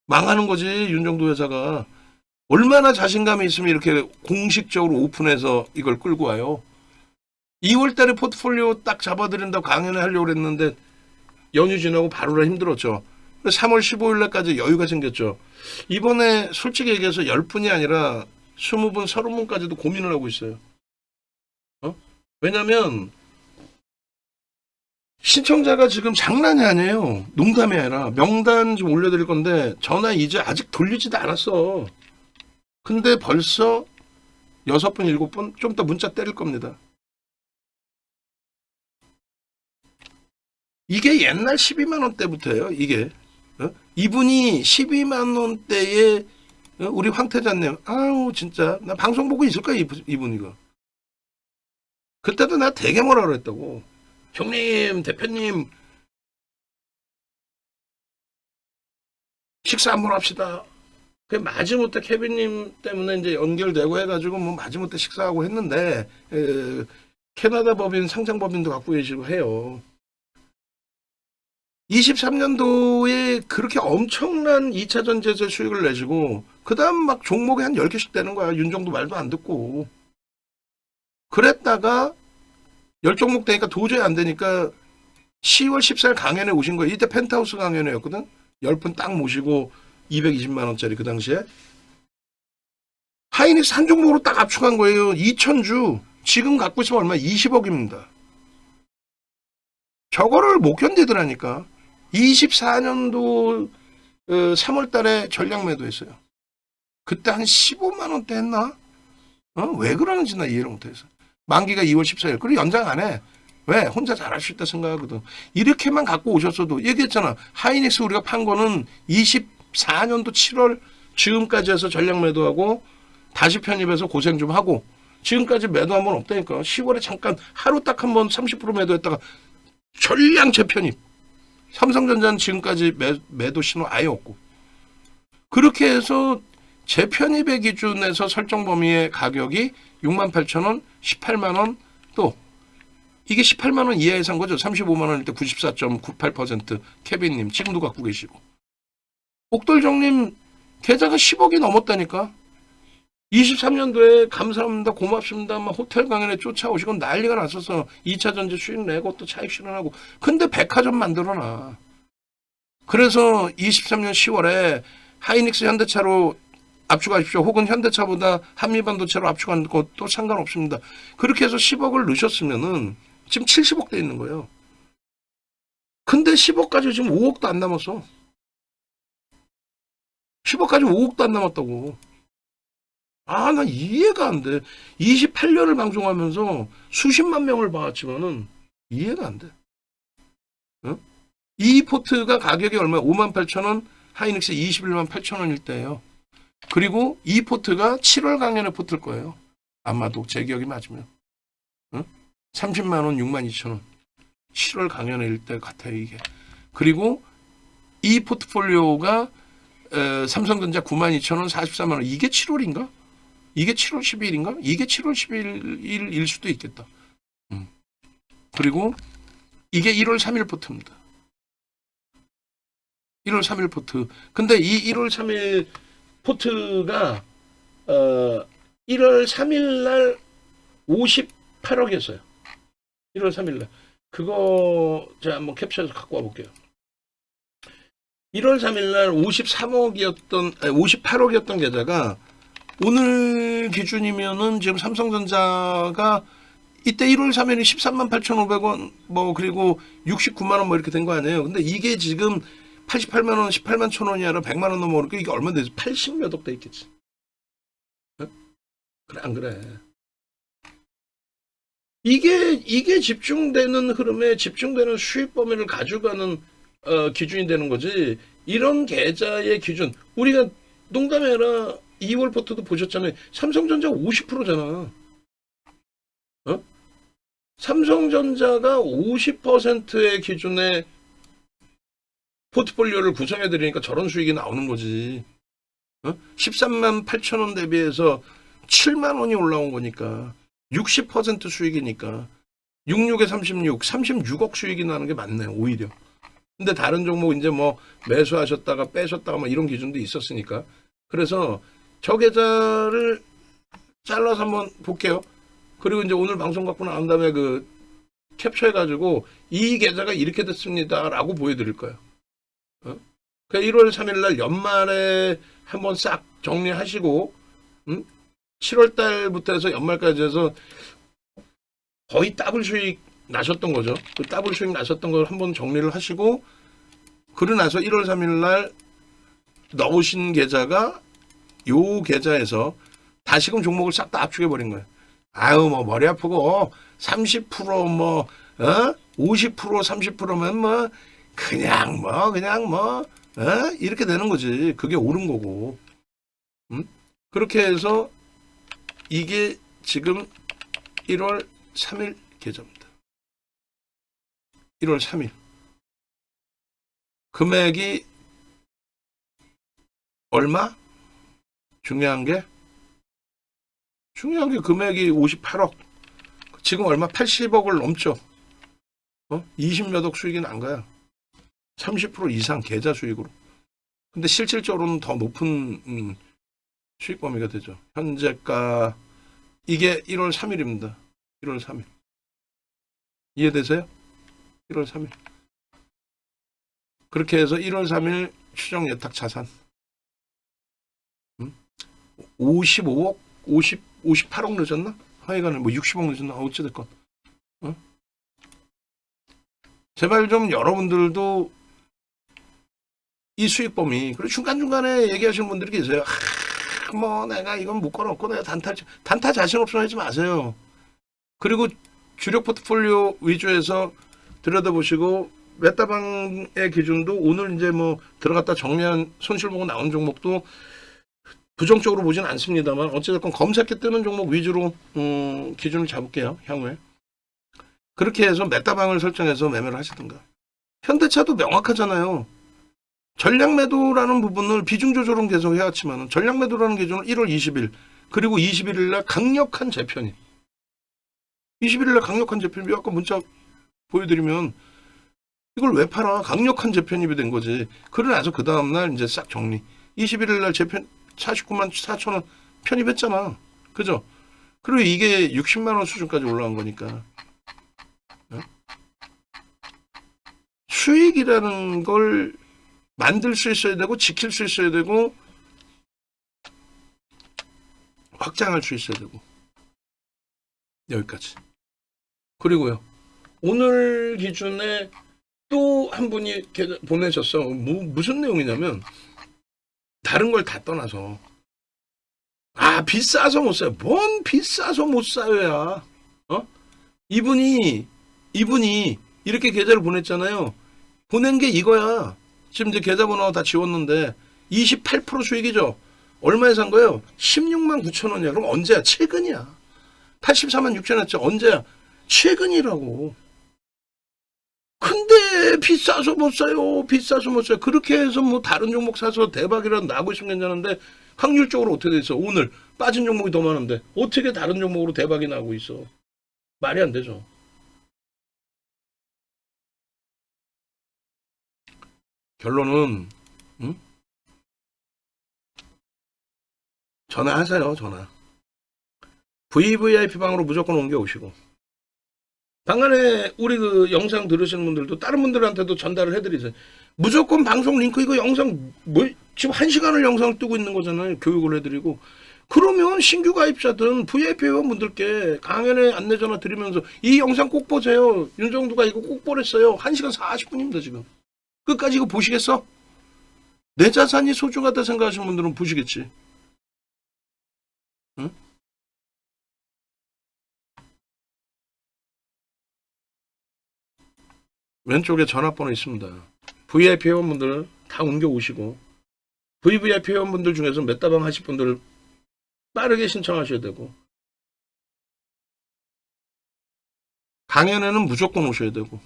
Speaker 1: 망하는 거지 윤정도 회사가. 얼마나 자신감이 있으면 이렇게 공식적으로 오픈해서 이걸 끌고 와요. 2월 달에 포트폴리오 딱 잡아드린다고 강연을 하려고 했는데 연휴 지나고 바로라 힘들었죠. 3월 15일 날까지 여유가 생겼죠. 이번에 솔직히 얘기해서 10분이 아니라 20분, 30분까지도 고민을 하고 있어요. 왜냐면 신청자가 지금 장난이 아니에요. 농담이 아니라 명단 좀 올려드릴 건데 전화 이제 아직 돌리지도 않았어. 근데 벌써 6분, 7분 좀 더 문자 때릴 겁니다. 이게 옛날 12만 원대부터예요. 이게 이분이 12만 원대에 우리 황태자님 아우 진짜 나 방송 보고 있을 거야 이분 이거. 그때도 나 되게 뭐라 그랬다고. 형님 대표님 식사 한번 합시다. 그 마지못해 케빈님 때문에 이제 연결되고 해가지고 뭐 마지못해 식사하고 했는데 캐나다 법인 상장 법인도 갖고 계시고 해요. 23년도에 그렇게 엄청난 2차 전지에서 수익을 내시고 그 다음 막 종목이 한 10개씩 되는 거야. 윤정도 말도 안 듣고. 그랬다가 10종목 되니까 도저히 안 되니까 10월 14일 강연에 오신 거예요. 이때 펜트하우스 강연회였거든. 10분 딱 모시고 220만 원짜리 그 당시에. 하이닉스 한 종목으로 딱 압축한 거예요. 2,000주. 지금 갖고 있으면 얼마? 20억입니다. 저거를 못 견디더라니까. 24년도 3월 달에 전량 매도했어요. 그때 한 15만 원대 했나? 왜 그러는지 나 이해를 못해서. 만기가 2월 14일. 그리고 연장 안 해. 왜? 혼자 잘할 수 있다 생각하거든. 이렇게만 갖고 오셨어도 얘기했잖아. 하이닉스 우리가 판 거는 24년도 7월 지금까지 해서 전량 매도하고 다시 편입해서 고생 좀 하고 지금까지 매도 한 번 없다니까. 10월에 잠깐 하루 딱 한 번 30% 매도했다가 전량 재편입. 삼성전자는 지금까지 매도 신호 아예 없고. 그렇게 해서 재편입의 기준에서 설정 범위의 가격이 68,000원, 18만 원, 또 이게 18만 원 이하에 산 거죠. 35만 원일 때 94.98% 케빈님 지금도 갖고 계시고. 옥돌정님 계좌가 10억이 넘었다니까. 23년도에 감사합니다, 고맙습니다, 막 호텔 강연에 쫓아오시고 난리가 났었어. 2차 전지 수익 내고 또 차익 실현하고. 근데 백화점 만들어놔. 그래서 23년 10월에 하이닉스 현대차로 압축하십시오. 혹은 현대차보다 한미반도체로 압축하는 것도 상관없습니다. 그렇게 해서 10억을 넣으셨으면은 지금 70억 돼 있는 거예요. 근데 10억 가지고 지금 5억도 안 남았어. 10억 가지고 5억도 안 남았다고. 아, 나 이해가 안 돼. 28년을 방송하면서 수십만 명을 봐왔지만은 이해가 안 돼. 어? 이 포트가 가격이 얼마야? 58,000원, 하이닉스 21만 8천원일 때예요. 그리고 이 포트가 7월 강연에 포트일 거예요. 아마도 제 기억이 맞으면. 30만 원, 6만 2천 원. 7월 강연일 때 같아요, 이게. 그리고 이 포트폴리오가 삼성전자 9만 2천 원, 44만 원. 이게 7월인가? 이게 7월 12일인가? 이게 7월 12일일 수도 있겠다. 그리고 이게 1월 3일 포트입니다. 1월 3일 포트. 근데 이 1월 3일 포트가 1월 3일 날 58억이었어요. 1월 3일 날. 그거 제가 한번 캡처해서 갖고 와 볼게요. 1월 3일 날 58억이었던 계좌가 오늘 기준이면은 지금 삼성전자가 이때 1월 3일이 13만 8,500원 뭐 그리고 69만 원 뭐 이렇게 된 거 아니에요. 근데 이게 지금 88만 원, 18만 1,000원이 아니라 100만 원 넘어오니까 이게 얼마 되지? 80몇 억 돼 있겠지. 네? 그래 안 그래? 이게 집중되는 흐름에 집중되는 수익 범위를 가져가는 기준이 되는 거지. 이런 계좌의 기준. 우리가 농담이 아니라 2월 포트도 보셨잖아요. 삼성전자 50%잖아. 어? 삼성전자가 50%의 기준에 포트폴리오를 구성해 드리니까 저런 수익이 나오는 거지. 13만 8천 원 대비해서 7만 원이 올라온 거니까 60% 수익이니까 66에 36, 36억 수익이 나는 게 맞네, 오히려. 근데 다른 종목 이제 뭐 매수하셨다가 빼셨다가 뭐 이런 기준도 있었으니까. 그래서 저 계좌를 잘라서 한번 볼게요. 그리고 이제 오늘 방송 갖고 나온 다음에 그 캡처해가지고 이 계좌가 이렇게 됐습니다라고 보여드릴 거예요. 그러니까 1월 3일 날 연말에 한번 싹 정리하시고 7월 달부터 해서 연말까지 해서 거의 더블 수익 나셨던 거죠. 그 더블 수익 나셨던 걸 한번 정리를 하시고 그러고 나서 1월 3일 날 넣으신 계좌가 요 계좌에서 다시금 종목을 싹 다 압축해 버린 거예요. 아유 뭐 머리 아프고 30% 50% 30%면 뭐 그냥 이렇게 되는 거지. 그게 옳은 거고. 그렇게 해서 이게 지금 1월 3일 계좌입니다. 1월 3일. 금액이 얼마? 중요한 게 금액이 58억. 지금 얼마? 80억을 넘죠. 20몇 억 수익이 난 거야. 30% 이상 계좌 수익으로. 근데 실질적으로는 더 높은 수익 범위가 되죠. 현재가 이게 1월 3일입니다. 1월 3일. 이해되세요? 1월 3일. 그렇게 해서 1월 3일 추정 예탁 자산 55억, 58억 늦었나? 하여간에 뭐 60억 늦었나? 어찌됐건. 제발 좀 여러분들도 이 수익 범위, 그리고 중간중간에 얘기하시는 분들이 계세요. 뭐 내가 이건 묶어놓고 내가 단타 자신 없으면 하지 마세요. 그리고 주력 포트폴리오 위주에서 들여다보시고 메타방의 기준도 오늘 이제 뭐 들어갔다 정리한 손실 보고 나온 종목도 부정적으로 보진 않습니다만 어찌됐건 검색해 뜨는 종목 위주로 기준을 잡을게요. 향후에. 그렇게 해서 메타방을 설정해서 매매를 하시든가. 현대차도 명확하잖아요. 전략 매도라는 부분을 비중 조절은 계속 해왔지만 전략 매도라는 기준은 1월 20일 그리고 21일 날 강력한 재편이 21일 날 강력한 재편입이 아까 문자 보여드리면 이걸 왜 팔아? 강력한 재편입이 된 거지. 그러고 나서 그 다음날 이제 싹 정리. 21일 날 재편 49만 4천 원 편입했잖아. 그죠? 그리고 이게 60만 원 수준까지 올라간 거니까. 수익이라는 걸 만들 수 있어야 되고 지킬 수 있어야 되고 확장할 수 있어야 되고 여기까지. 그리고요. 오늘 기준에 또 한 분이 보내셨어. 무슨 내용이냐면 다른 걸 다 떠나서 비싸서 못 사요. 뭔 비싸서 못 사요야. 이분이 이렇게 계좌를 보냈잖아요. 보낸 게 이거야. 지금 이제 계좌번호 다 지웠는데 28% 수익이죠. 얼마에 산 거예요? 16만 9천 원이야. 그럼 언제야? 최근이야. 84만 6천 원이었죠. 언제야? 최근이라고. 근데 비싸서 못 사요. 비싸서 못 사요. 그렇게 해서 뭐 다른 종목 사서 대박이라도 나고 있으면 괜찮은데 확률적으로 어떻게 돼 있어? 오늘 빠진 종목이 더 많은데 어떻게 다른 종목으로 대박이 나고 있어? 말이 안 되죠. 결론은 전화하세요. 전화. VVIP 방으로 무조건 옮겨오시고 방안에 우리 그 영상 들으시는 분들도 다른 분들한테도 전달을 해드리세요. 무조건 방송 링크 이거 영상 지금 1시간을 영상을 뜨고 있는 거잖아요. 교육을 해드리고 그러면 신규 가입자든 VIP 회원분들께 강연의 안내 전화 드리면서 이 영상 꼭 보세요. 윤정두가 이거 꼭 보냈어요. 1시간 40분입니다 지금. 끝까지 이거 보시겠어? 내 자산이 소중하다 생각하시는 분들은 보시겠지. 응? 왼쪽에 전화번호 있습니다. VIP 회원분들 다 옮겨오시고 VVIP 회원분들 중에서 몇 다방 하실 분들 빠르게 신청하셔야 되고 강연에는 무조건 오셔야 되고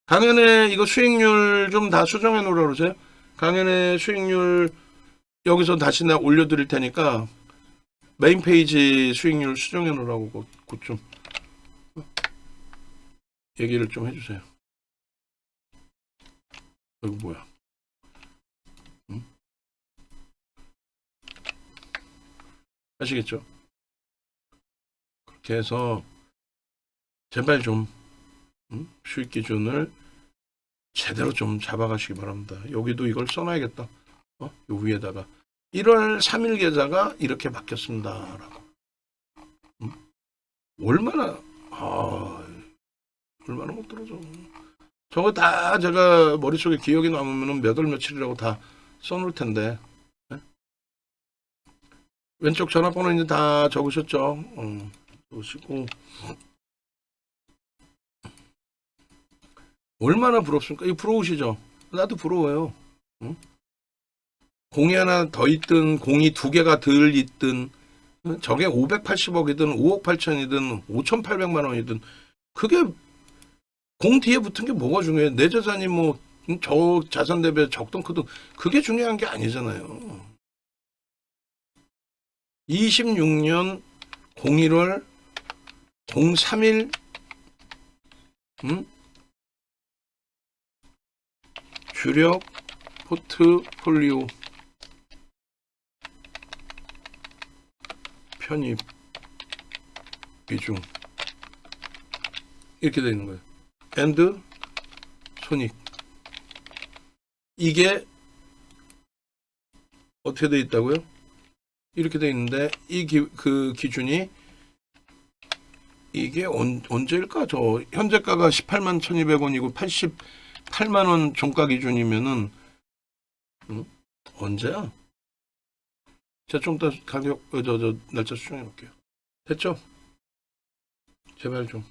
Speaker 1: 강연에 이거 수익률 좀 다 수정해 놓으라 그러세요. 강연에 수익률 여기서 다시 나 올려드릴 테니까 메인 페이지 수익률 수정해 놓으라고 그 좀 얘기를 좀 해주세요. 이거 뭐야? 아시겠죠? 그렇게 해서 제발 좀 수익 기준을 제대로 좀 잡아가시기 바랍니다. 여기도 이걸 써놔야겠다. 요 위에다가 1월 3일 계좌가 이렇게 바뀌었습니다. 라고. 얼마나 못 들어줘. 저거 다 제가 머릿속에 기억이 남으면 몇 월 며칠이라고 다 써놓을 텐데. 네? 왼쪽 전화번호 이제 다 적으셨죠? 적으시고. 얼마나 부럽습니까? 이거 부러우시죠? 나도 부러워요. 응? 공이 하나 더 있든 공이 두 개가 덜 있든 저게 580억이든 5억 8천이든 5,800만 원이든 그게 공 뒤에 붙은 게 뭐가 중요해? 내 자산이 뭐 저 자산 대비 적든 크든 그게 중요한 게 아니잖아요. 26년 01월 03일 주력 포트폴리오 편입 비중 이렇게 되어 있는 거예요. 엔드 손익 이게 어떻게 되어 있다고요? 이렇게 되어 있는데 그 기준이 이게 언제일까? 저 현재가가 18만 1,200원이고 88만 원 종가 기준이면은 언제야? 제가 좀 더 가격 날짜 수정해 볼게요. 됐죠? 제발 좀.